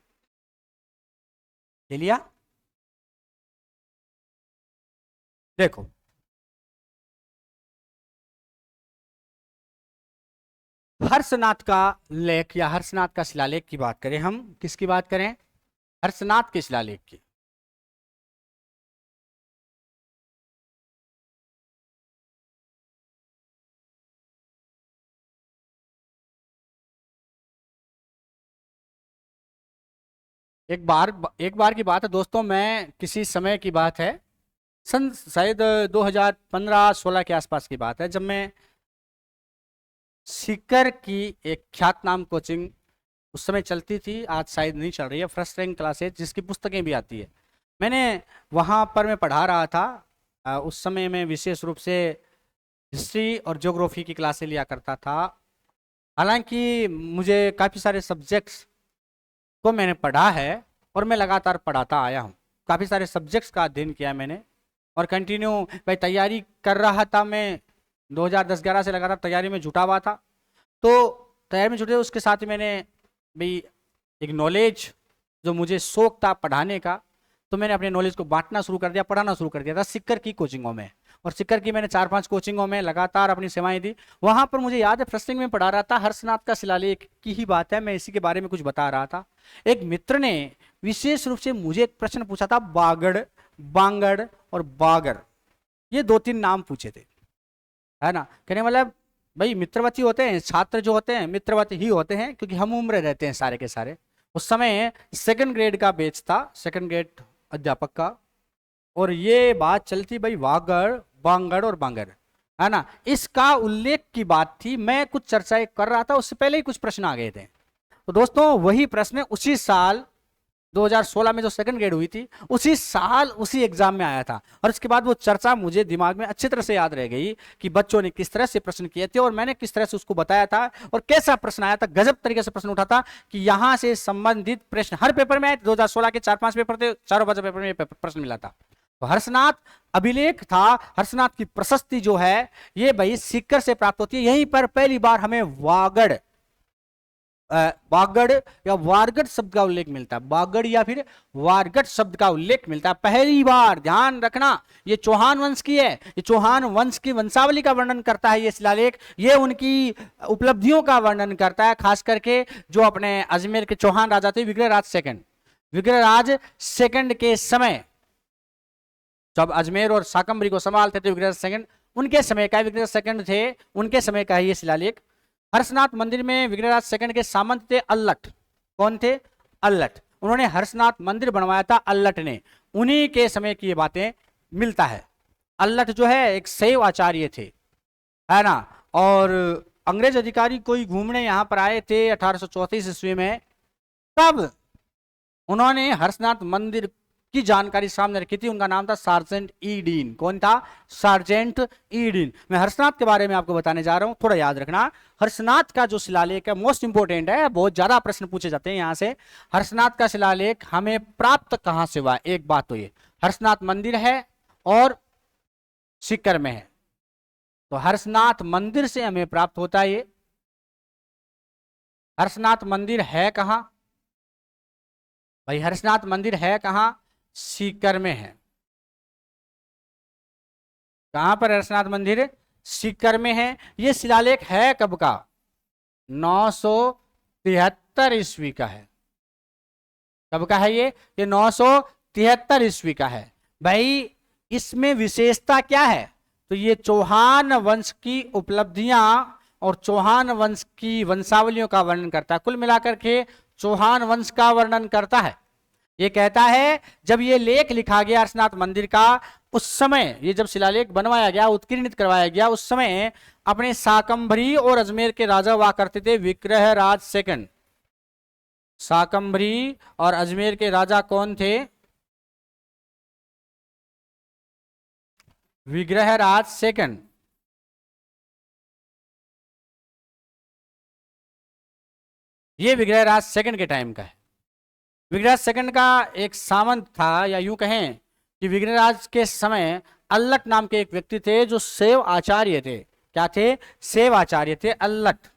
Speaker 1: ले लिया? देखो, हर्षनाथ का लेख या हर्षनाथ का शिलालेख की बात करें, हम किसकी बात करें? हर्षनाथ के शिलालेख की। एक बार की बात है दोस्तों, मैं किसी समय की बात है, सन शायद 2015-16 के आसपास की बात है, जब मैं सीकर की एक ख्यातनाम कोचिंग उस समय चलती थी, आज शायद नहीं चल रही है, फर्स्ट रैंक क्लासेज, जिसकी पुस्तकें भी आती है, मैंने वहाँ पर मैं पढ़ा रहा था। उस समय मैं विशेष रूप से हिस्ट्री और ज्योग्राफी की क्लासें लिया करता था। हालांकि मुझे काफ़ी सारे सब्जेक्ट्स को मैंने पढ़ा है और मैं लगातार पढ़ाता आया हूँ। काफ़ी सारे सब्जेक्ट्स का अध्ययन किया मैंने और कंटिन्यू भाई तैयारी कर रहा था। मैं 2010-11 से लगातार तैयारी में जुटा हुआ था। तो तैयारी में जुटे उसके साथ ही मैंने भाई एक नॉलेज, जो मुझे शौक था पढ़ाने का, तो मैंने अपने नॉलेज को बांटना शुरू कर दिया, पढ़ाना शुरू कर दिया था सिक्कर की कोचिंगों में। और सिक्कर की मैंने 4-5 कोचिंगों में लगातार अपनी सेवाएं दी। वहां पर मुझे याद है फर्स्ट में पढ़ा रहा था, हर्षनाथ का शिलालेख की ही बात है, मैं इसी के बारे में कुछ बता रहा था। एक मित्र ने विशेष रूप से मुझे एक प्रश्न पूछा था, बागड़, बांगड़ और बागर, ये 2-3 नाम पूछे थे, है ना। कहने मतलब भाई मित्रवती होते हैं, छात्र जो होते हैं मित्रवती ही होते हैं, क्योंकि हम उम्र रहते हैं सारे के सारे। उस समय 2nd ग्रेड का बैच था, 2nd ग्रेड अध्यापक का, और ये बात चलती भाई वागड़, बांगड़ और बांगर, है ना, इसका उल्लेख की बात थी। मैं कुछ चर्चाएं कर रहा था, उससे पहले ही कुछ प्रश्न आ गए थे। तो दोस्तों वही प्रश्न उसी साल 2016 में जो 2nd ग्रेड हुई थी, उसी साल उसी एग्जाम में आया था। और उसके बाद वो चर्चा मुझे दिमाग में अच्छी तरह से याद रह गई कि बच्चों ने किस तरह से प्रश्न किए थे और मैंने किस तरह से उसको बताया था और कैसा प्रश्न आया था। गजब तरीके से प्रश्न उठा था कि यहां से संबंधित प्रश्न हर पेपर में आए। 2016 के 4-5 पेपर थे, चारों पांच पेपर में प्रश्न मिला था। तो हर्षनाथ अभिलेख था, हर्षनाथ की प्रशस्ति जो है ये भाई सीकर से प्राप्त होती है। यहीं पर पहली बार हमें वागड़ वागड़ या वारगढ़ शब्द का उल्लेख मिलता है। वागड़ या फिर वारगढ़ शब्द का उल्लेख मिलता है पहली बार। ध्यान रखना, ये चौहान वंश की है, ये चौहान वंश की वंशावली का वर्णन करता है ये शिलालेख। ये उनकी उपलब्धियों का वर्णन करता है, खास करके जो अपने अजमेर के चौहान राजा थे विग्रहराज सेकंड के समय, जब अजमेर और शाकंभरी को संभालते थे विग्रहराज सेकंड, उनके समय का, विग्रहराज सेकंड थे उनके समय का ये शिलालेख। हर्षनाथ मंदिर में विग्रहराज सेकंड के सामंत थे अल्लट। कौन थे? अल्लट। उन्होंने हर्षनाथ मंदिर बनवाया था अल्लट ने, उन्हीं के समय की ये बातें मिलता है। अल्लट जो है एक शैव आचार्य थे, है ना। और अंग्रेज अधिकारी कोई घूमने यहां पर आए थे 1834 ईस्वी में, तब उन्होंने हर्षनाथ मंदिर की जानकारी सामने रखी थी। उनका नाम था सार्जेंट ईडीन। कौन था? सार्जेंट ईडीन। मैं हर्षनाथ के बारे में आपको बताने जा रहा हूं, थोड़ा याद रखना। हर्षनाथ का जो शिलालेख है मोस्ट इंपोर्टेंट है, बहुत ज्यादा प्रश्न पूछे जाते हैं यहां से। हर्षनाथ का शिलालेख हमें प्राप्त कहां से हुआ? एक बात तो ये, हर्षनाथ मंदिर है और सीकर में है, तो हर्षनाथ मंदिर से हमें प्राप्त होता है। ये हर्षनाथ मंदिर है कहां भाई? हर्षनाथ मंदिर है कहां? सीकर में है। कहां पर हर्षनाथ मंदिर? सीकर में है। यह शिलालेख है कब का? 973 ईस्वी का है। कब का है ये 973 ईस्वी का है। भाई इसमें विशेषता क्या है? तो ये चौहान वंश की उपलब्धियां और चौहान वंश की वंशावलियों का वर्णन करता है। कुल मिलाकर के चौहान वंश का वर्णन करता है। ये कहता है जब ये लेख लिखा गया हर्षनाथ मंदिर का, उस समय ये जब शिलालेख बनवाया गया, उत्कीर्णित करवाया गया, उस समय अपने शाकंभरी और अजमेर के राजा हुआ करते थे विग्रहराज सेकंड। शाकंभरी और अजमेर के राजा कौन थे? विग्रहराज सेकंड। ये विग्रहराज सेकंड के टाइम का है। विग्रहराज सेकंड का एक सामंत था, या यूं कहें कि विग्रहराज के समय अल्लट नाम के एक व्यक्ति थे जो शैव आचार्य थे। क्या थे? शैव आचार्य थे अल्लट।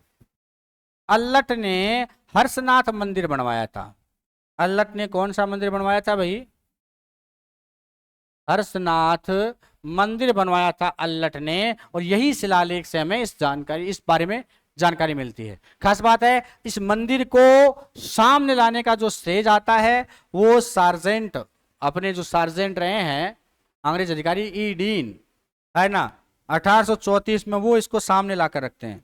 Speaker 1: अल्लट ने हर्षनाथ मंदिर बनवाया था। अल्लट ने कौन सा मंदिर बनवाया था भाई? हर्षनाथ मंदिर बनवाया था अल्लट ने। और यही शिलालेख से हमें इस बारे में जानकारी मिलती है। खास बात है, इस मंदिर को सामने लाने का जो श्रेय जाता है वो सार्जेंट, अपने जो सार्जेंट रहे हैं अंग्रेज अधिकारी ई डीन, है ना, 1834 में वो इसको सामने लाकर रखते हैं।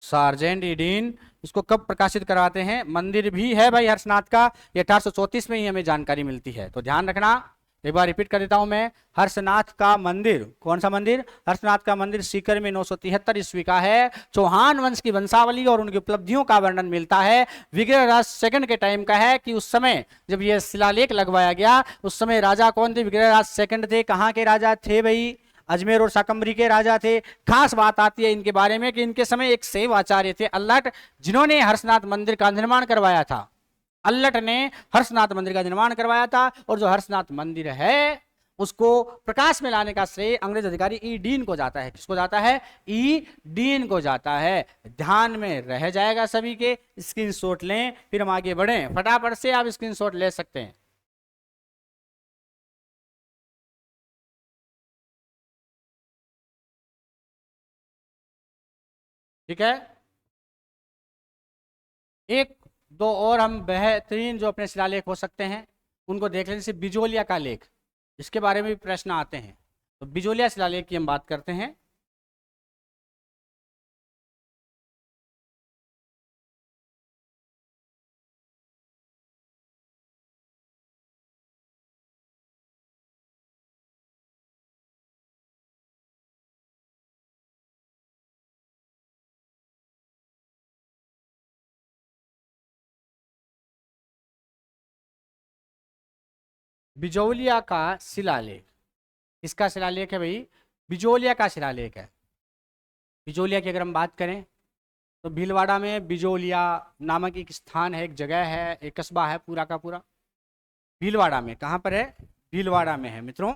Speaker 1: सार्जेंट ईडीन इसको कब प्रकाशित करवाते हैं? मंदिर भी है भाई हर्षनाथ का, ये 1834 में ही हमें जानकारी मिलती है। तो ध्यान रखना, एक बार रिपीट कर देता हूं मैं। हर्षनाथ का मंदिर, कौन सा मंदिर? हर्षनाथ का मंदिर सीकर में 973 ईस्वी का है। चौहान वंश की वंशावली और उनकी उपलब्धियों का वर्णन मिलता है। विग्रहराज सेकंड के टाइम का है कि उस समय जब यह शिलालेख लगवाया गया, उस समय राजा कौन थे? विग्रहराज सेकंड थे। कहाँ के राजा थे भाई? अजमेर और शाकंभरी के राजा थे। खास बात आती है इनके बारे में कि इनके समय एक शैव आचार्य थे अल्लट, जिन्होंने हर्षनाथ मंदिर का निर्माण करवाया था। अल्लट ने हर्षनाथ मंदिर का निर्माण करवाया था। और जो हर्षनाथ मंदिर है उसको प्रकाश में लाने का श्रेय अंग्रेज अधिकारी ई डीन को जाता है। किसको जाता है? ई डीन को जाता है। ध्यान में रह जाएगा सभी के। स्क्रीनशॉट लें, फिर हम आगे बढ़ें। फटाफट से आप स्क्रीनशॉट ले सकते हैं। ठीक है, एक दो और हम बेहतरीन जो अपने शिलालेख हो सकते हैं उनको देख लें। जैसे बिजोलिया का लेख, इसके बारे में भी प्रश्न आते हैं। तो बिजोलिया शिलालेख की हम बात करते हैं। बिजोलिया का शिलालेख, इसका शिलालेख है भाई, बिजोलिया का शिलालेख है। बिजोलिया की अगर हम बात करें तो भीलवाड़ा में बिजोलिया नामक एक स्थान है, एक जगह है, एक कस्बा है पूरा का पूरा भीलवाड़ा में। कहाँ पर है? भीलवाड़ा में है मित्रों।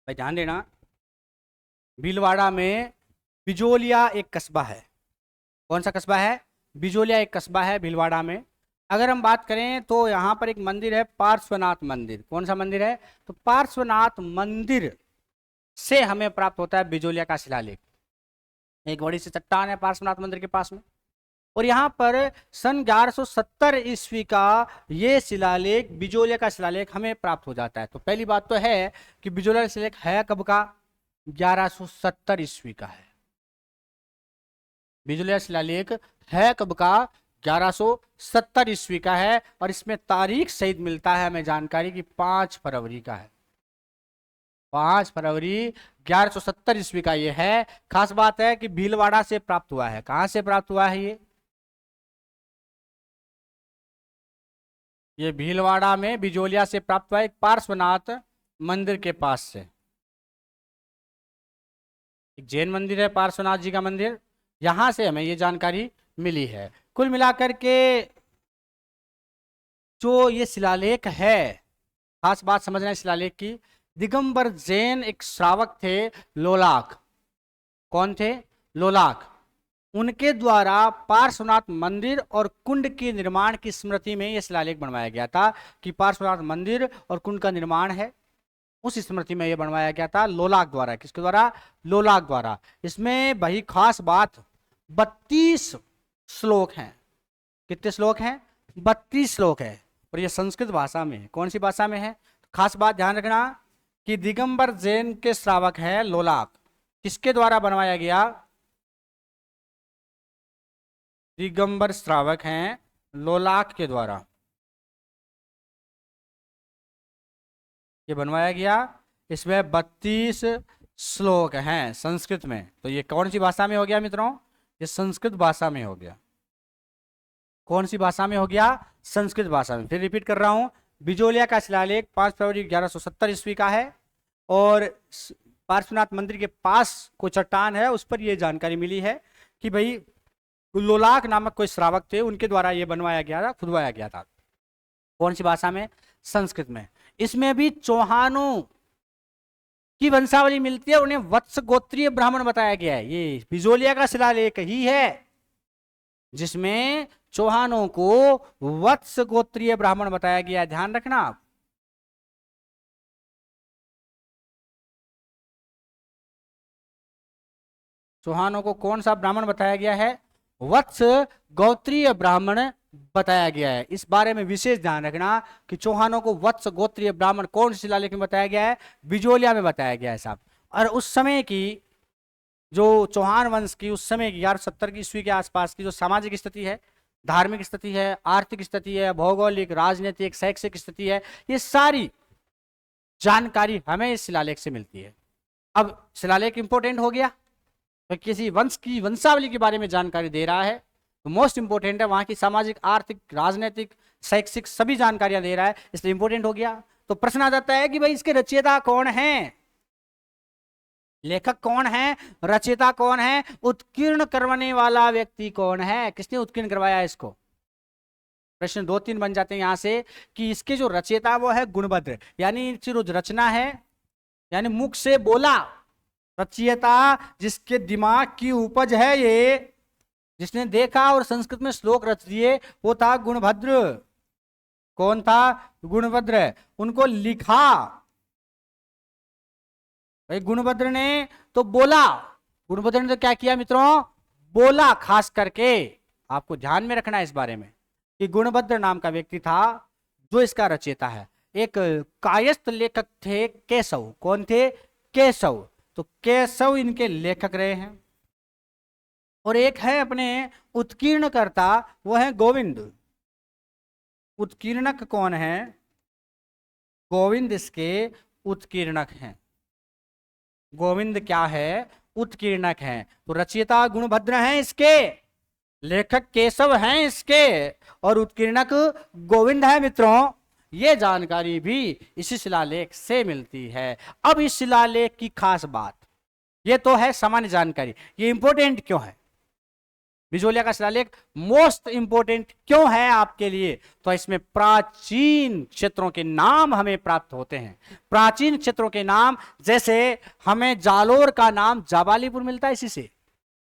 Speaker 1: भाई ध्यान देना, भीलवाड़ा में बिजोलिया एक कस्बा है। कौन सा कस्बा है? बिजोलिया एक कस्बा है भीलवाड़ा में। अगर हम बात करें तो यहाँ पर एक मंदिर है, पार्श्वनाथ मंदिर। कौन सा मंदिर है? तो पार्श्वनाथ मंदिर से हमें प्राप्त होता है बिजोलिया का शिलालेख। एक बड़ी सी चट्टान है पार्श्वनाथ मंदिर के पास में, और यहाँ पर सन 1170 ईस्वी का ये शिलालेख, बिजोलिया का शिलालेख हमें प्राप्त हो जाता है। तो पहली बात तो है कि बिजोलिया का शिलालेख है कब का? 1170 ईस्वी का है। बिजोलिया शिलालेख है कब का? 1170 ईस्वी का है। और इसमें तारीख सहित मिलता है हमें जानकारी की 5 फरवरी का है। 5 फरवरी 1170 ईस्वी का ये है। खास बात है कि भीलवाड़ा से प्राप्त हुआ है। कहां से प्राप्त हुआ है ये भीलवाड़ा में बिजोलिया से प्राप्त हुआ, एक पार्श्वनाथ मंदिर के पास से। एक जैन मंदिर है पार्श्वनाथ जी का मंदिर, यहां से हमें ये जानकारी मिली है। कुल मिलाकर के जो ये शिलालेख है, खास बात समझना है शिलालेख की। दिगंबर जैन एक श्रावक थे, लोलाक। कौन थे? लोलाक। उनके द्वारा पार्श्वनाथ मंदिर और कुंड के निर्माण की स्मृति में यह शिलालेख बनवाया गया था कि पार्श्वनाथ मंदिर और कुंड का निर्माण है, उस स्मृति में यह बनवाया गया था लोलाक द्वारा। किसके द्वारा? लोलाक द्वारा। इसमें वही खास बात 32 श्लोक हैं। कितने श्लोक हैं? 32 श्लोक है और यह संस्कृत भाषा में है। कौन सी भाषा में है? खास बात ध्यान रखना कि दिगंबर जैन के श्रावक है लोलाक। किसके द्वारा बनवाया गया? दिगंबर श्रावक हैं लोलाक के द्वारा ये बनवाया गया। इसमें 32 श्लोक हैं संस्कृत में। तो ये कौन सी भाषा में हो गया मित्रों? ये संस्कृत भाषा में हो गया। कौन सी भाषा में हो गया? संस्कृत भाषा में। फिर रिपीट कर रहा हूं, बिजोलिया का शिलालेख 5 फरवरी 1170 ईस्वी का है और पार्श्वनाथ मंदिर के पास कोई चट्टान है, उस पर यह जानकारी मिली है कि भाई लोलाक नामक कोई श्रावक थे, उनके द्वारा यह बनवाया गया था, खुदवाया गया था। कौन सी भाषा में? संस्कृत में। इसमें भी चौहानों की वंशावली मिलती है, उन्हें वत्स गोत्रीय ब्राह्मण बताया गया है। ये बिजोलिया का शिलालेख ही है जिसमें चौहानों को वत्स गोत्रीय ब्राह्मण बताया गया है। ध्यान रखना आप। चौहानों को कौन सा ब्राह्मण बताया गया है? वत्स गोत्रीय ब्राह्मण बताया गया है। इस बारे में विशेष ध्यान रखना कि चौहानों को वत्स गोत्रीय ब्राह्मण कौन सी शिलालेख में बताया गया है? बिजोलिया में बताया गया है साहब। और उस समय की जो चौहान वंश की उस समय की 1170 की ईस्वी के आसपास की जो सामाजिक स्थिति है, धार्मिक स्थिति है, आर्थिक स्थिति है, भौगोलिक, राजनीतिक, शैक्षिक स्थिति है, ये सारी जानकारी हमें इस शिलालेख से मिलती है। अब शिलालेख इंपोर्टेंट हो गया तो किसी वंश की वंशावली के बारे में जानकारी दे रहा है तो मोस्ट इंपोर्टेंट है, वहां की सामाजिक, आर्थिक, राजनीतिक, शैक्षिक सभी जानकारियां दे रहा है, इसलिए इंपोर्टेंट हो गया। तो प्रश्न आ जाता है कि भाई इसके रचयिता कौन है, लेखक कौन है, रचयिता कौन है, उत्कीर्ण करवाने वाला व्यक्ति कौन है, किसने उत्कीर्ण करवाया इसको? प्रश्न 2-3 बन जाते हैं यहां से कि इसके जो रचयिता वो है गुणभद्र, यानी जो रचना है यानी मुख से बोला रचयिता, जिसके दिमाग की उपज है ये, जिसने देखा और संस्कृत में श्लोक रच दिए, वो था गुणभद्र। कौन था? गुणभद्र। उनको लिखा भाई गुणभद्र ने तो बोला। गुणभद्र ने तो क्या किया मित्रों? बोला। खास करके आपको ध्यान में रखना है इस बारे में कि गुणभद्र नाम का व्यक्ति था जो इसका रचयिता है। एक कायस्थ लेखक थे केशव। कौन थे? केशव। तो केशव इनके लेखक रहे हैं। और एक है अपने उत्कीर्णकर्ता, वो है गोविंद। उत्कीर्णक कौन है? गोविंद इसके उत्कीर्णक हैं। गोविंद क्या है? उत्कीर्णक हैं। तो रचयिता गुणभद्र हैं इसके, लेखक केशव हैं इसके, और उत्कीर्णक गोविंद है मित्रों। ये जानकारी भी इसी शिलालेख से मिलती है। अब इस शिलालेख की खास बात, ये तो है सामान्य जानकारी, ये इंपॉर्टेंट क्यों है? बिजोलिया का शिलालेख मोस्ट इंपोर्टेंट क्यों है आपके लिए? तो इसमें प्राचीन क्षेत्रों के नाम हमें प्राप्त होते हैं। प्राचीन क्षेत्रों के नाम, जैसे हमें जालोर का नाम जाबालीपुर मिलता है, इसी से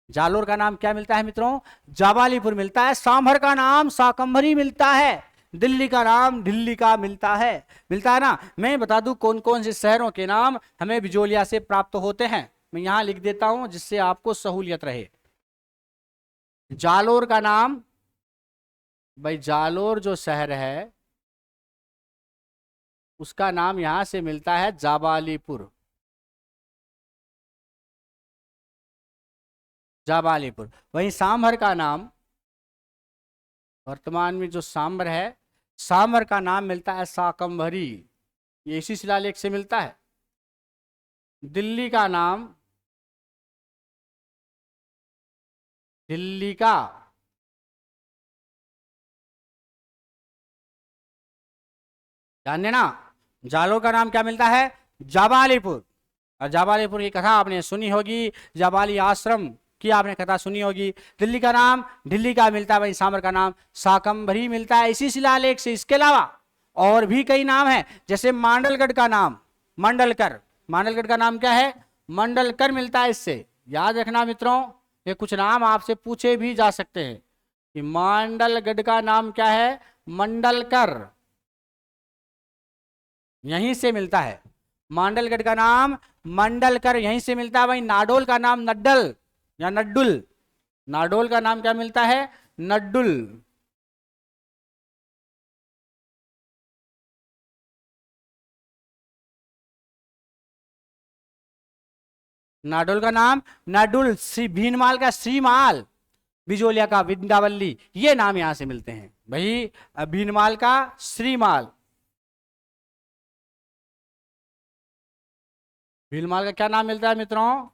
Speaker 1: जालोर का नाम क्या मिलता है मित्रों? जाबालीपुर मिलता है। सांभर का नाम शाकंभरी मिलता है। दिल्ली का नाम ढिल्ली का मिलता है ना। मैं बता दूं कौन कौन से शहरों के नाम हमें बिजोलिया से प्राप्त होते हैं। मैं यहां लिख देता हूं जिससे आपको सहूलियत रहे। जालोर का नाम, भाई जालोर जो शहर है उसका नाम यहां से मिलता है जाबालीपुर। जाबालीपुर। वहीं सांभर का नाम, वर्तमान में जो सांभर है, सांभर का नाम मिलता है शाकंभरी। ये इसी शिलालेख से मिलता है। दिल्ली का नाम, दिल्ली का ध्यान देना, जालोर का नाम क्या मिलता है? जाबालीपुर। और जाबालीपुर की कथा आपने सुनी होगी, जाबाली आश्रम की आपने कथा सुनी होगी। दिल्ली का नाम दिल्ली का मिलता है, वहीं सांभर का नाम शाकंभरी मिलता है इसी शिलालेख से। इसके अलावा और भी कई नाम हैं, जैसे मांडलगढ़ का नाम मंडलकर। मांडलगढ़ का नाम क्या है? मंडलकर मिलता है इससे। याद रखना मित्रों, ये कुछ नाम आपसे पूछे भी जा सकते हैं कि मांडलगढ़ का नाम क्या है, मंडलकर, यहीं से मिलता है। मांडलगढ़ का नाम मंडलकर यहीं से मिलता है। भाई नाडोल का नाम नड्डल या नड्डुल, नाडोल का नाम क्या मिलता है, नड्डुल। नाडोल का नाम नाडुल, श्री भीनमाल का श्रीमाल, बिजोलिया का विंदावल्ली, ये नाम यहां से मिलते हैं भाई। भीनमाल का श्रीमाल, भीनमाल का क्या नाम मिलता है मित्रों,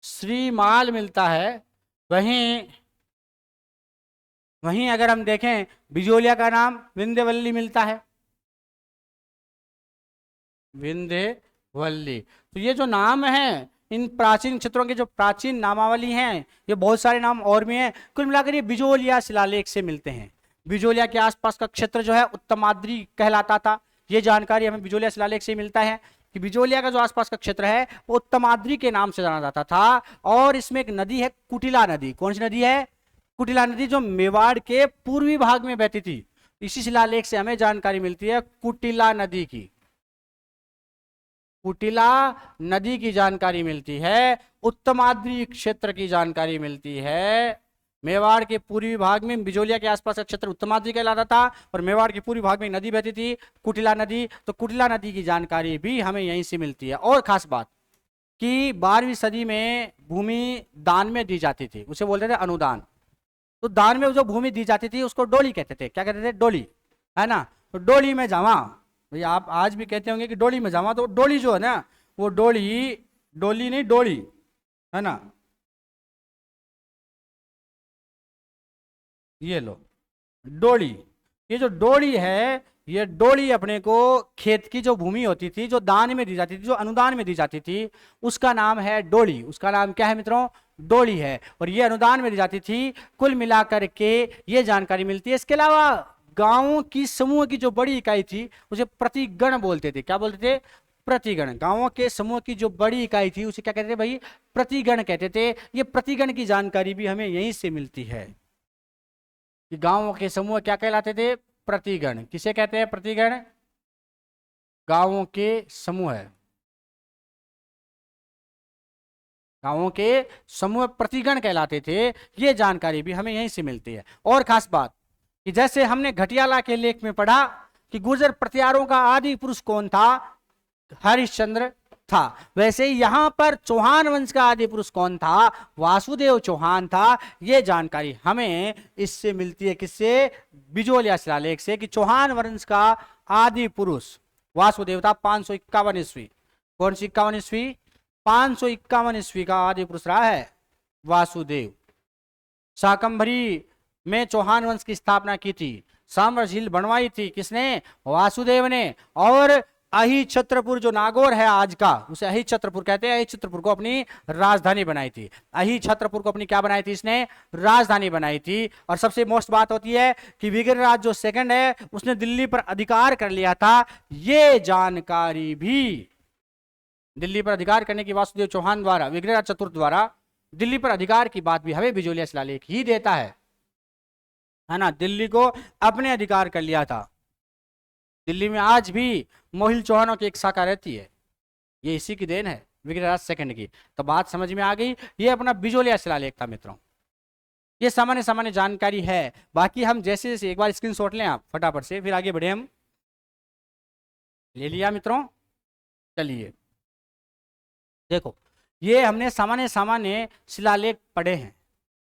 Speaker 1: श्रीमाल मिलता है। वहीं वहीं अगर हम देखें बिजोलिया का नाम विंध्यवल्ली मिलता है, विंध्यवल्ली। तो ये जो नाम है, इन प्राचीन क्षेत्रों के जो प्राचीन नामावली हैं, ये बहुत सारे नाम और भी हैं। कुल मिलाकर ये बिजोलिया शिलालेख से मिलते हैं। बिजोलिया के आसपास का क्षेत्र जो है उत्तमाद्री कहलाता था। ये जानकारी हमें बिजोलिया शिलालेख से मिलता है कि बिजोलिया का जो आसपास का क्षेत्र है वो उत्तमाद्री के नाम से जाना जाता था। और इसमें एक नदी है कुटिला नदी। कौन सी नदी है, कुटिला नदी, जो मेवाड़ के पूर्वी भाग में बहती थी। इसी शिलालेख से हमें जानकारी मिलती है कुटिला नदी की, कुटिला नदी की जानकारी मिलती है, उत्तमाद्री क्षेत्र की जानकारी मिलती है। मेवाड़ के पूर्वी भाग में बिजोलिया के आसपास का क्षेत्र उत्तमाद्री कहलाता था और मेवाड़ के पूर्वी भाग में नदी बहती थी, कुटिला नदी। तो कुटिला नदी की जानकारी भी हमें यहीं से मिलती है। और खास बात कि 12वीं सदी में भूमि दान में दी जाती थी, उसे बोलते थे अनुदान। तो दान में जो भूमि दी जाती थी उसको डोली कहते थे। क्या कहते थे, डोली, है ना। तो डोली में जावा, भैया आप आज भी कहते होंगे कि डोली में जावा, तो डोली जो है ना वो डोली, डोली नहीं डोली, है ना। ये लो डोली, ये जो डोली है, ये डोली अपने को खेत की जो भूमि होती थी, जो दान में दी जाती थी, जो अनुदान में दी जाती थी, उसका नाम है डोली। उसका नाम क्या है मित्रों, डोली है। और ये अनुदान में दी जाती थी। कुल मिलाकर के ये जानकारी मिलती है। इसके अलावा गांवों की समूह की जो बड़ी इकाई थी उसे प्रतिगण बोलते थे। क्या बोलते थे, प्रतिगण। गांवों के समूह की जो बड़ी इकाई थी उसे क्या कहते थे भाई, प्रतिगण कहते थे। ये प्रतिगण की जानकारी भी हमें यहीं से मिलती है कि गांवों के समूह क्या कहलाते थे, प्रतिगण। किसे कहते हैं, प्रतिगण, गांवों के समूह है, गांवों के समूह प्रतिगण कहलाते थे। ये जानकारी भी हमें यहीं से मिलती है। और खास बात कि जैसे हमने घटियाला के लेख में पढ़ा कि गुर्जर प्रतिहारों का आदि पुरुष कौन था, हरिश्चंद्र था, वैसे ही यहां पर चौहान वंश का आदि पुरुष कौन था, वासुदेव चौहान था। यह जानकारी हमें इससे मिलती है, किससे, बिजोलिया शिलालेख से, कि चौहान वंश का आदि पुरुष वासुदेव था। 551 ईस्वी, कौन सी 51 ईस्वी, 551 ईस्वी का आदि पुरुष रहा है वासुदेव। शाकंभरी में चौहान वंश की स्थापना की थी। साम्र झील बनवाई थी किसने, वासुदेव ने। और अहि छत्रपुर जो नागौर है आज का, उसे अहि छत्रपुर कहते हैं। अहि छत्रपुर को अपनी राजधानी बनाई थी। अहि छत्रपुर को अपनी क्या बनाई थी, इसने राजधानी बनाई थी। और सबसे मोस्ट बात होती है कि विग्रहराज जो सेकंड है उसने दिल्ली पर अधिकार कर लिया था। ये जानकारी भी, दिल्ली पर अधिकार करने की वासुदेव चौहान द्वारा, विग्रहराज चतुर्थ द्वारा दिल्ली पर अधिकार की बात भी हमें बिजोलिया शिलालेख ही देता है ना। दिल्ली को अपने अधिकार कर लिया था। दिल्ली में आज भी मोहिल चौहानों की एक शाखा रहती है, ये इसी की देन है, विग्रहराज सेकंड की। तो बात समझ में आ गई। ये अपना बिजोलिया शिलालेख था मित्रों। ये सामान्य सामान्य जानकारी है। बाकी हम जैसे जैसे, एक बार स्क्रीनशॉट लें आप फटाफट से, फिर आगे बढ़े हम। ले लिया मित्रों, चलिए देखो, ये हमने सामान्य सामान्य शिलालेख पढ़े हैं।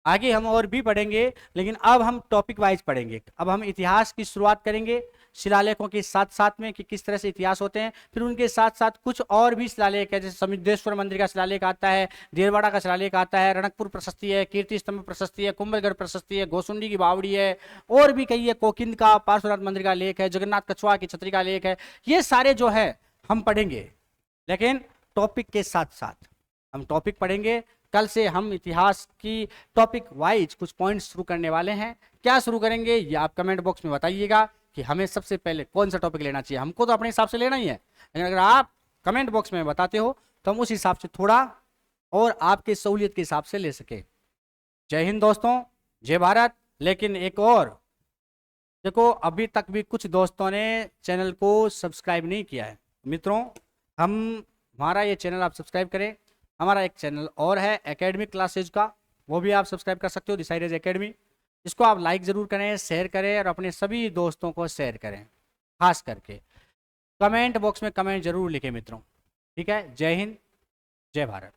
Speaker 1: आगे हम और भी पढ़ेंगे, लेकिन अब हम टॉपिक वाइज पढ़ेंगे। अब हम इतिहास की शुरुआत करेंगे शिलालेखों के साथ साथ में, कि किस तरह से इतिहास होते हैं। फिर उनके साथ साथ कुछ और भी शिलालेख है, जैसे समुद्रेश्वर मंदिर का शिलालेख आता है, देववाड़ा का शिलालेख आता है, रणकपुर प्रशस्ति है, कीर्ति स्तंभ प्रशस्ति है, कुंभलगढ़ प्रशस्ति है, गोसुंडी की बावड़ी है, और भी कई है, कोकिंद का पार्श्वनाथ मंदिर का लेख है, जगन्नाथ कछुआ की छतरी का लेख है। ये सारे जो है हम पढ़ेंगे, लेकिन टॉपिक के साथ साथ हम टॉपिक पढ़ेंगे। कल से हम इतिहास की टॉपिक वाइज कुछ पॉइंट्स शुरू करने वाले हैं। क्या शुरू करेंगे ये आप कमेंट बॉक्स में बताइएगा कि हमें सबसे पहले कौन सा टॉपिक लेना चाहिए। हमको तो अपने हिसाब से लेना ही है, लेकिन अगर आप कमेंट बॉक्स में बताते हो तो हम उस हिसाब से थोड़ा और आपके सहूलियत के हिसाब से ले सके। जय हिंद दोस्तों, जय भारत। लेकिन एक और देखो, अभी तक भी कुछ दोस्तों ने चैनल को सब्सक्राइब नहीं किया है। मित्रों, हम हमारा ये चैनल आप सब्सक्राइब करें। हमारा एक चैनल और है एकेडमिक क्लासेज का, वो भी आप सब्सक्राइब कर सकते हो, दिस इज एकेडमी। इसको आप लाइक ज़रूर करें, शेयर करें और अपने सभी दोस्तों को शेयर करें। खास करके कमेंट बॉक्स में कमेंट जरूर लिखें मित्रों। ठीक है, जय हिंद, जय भारत।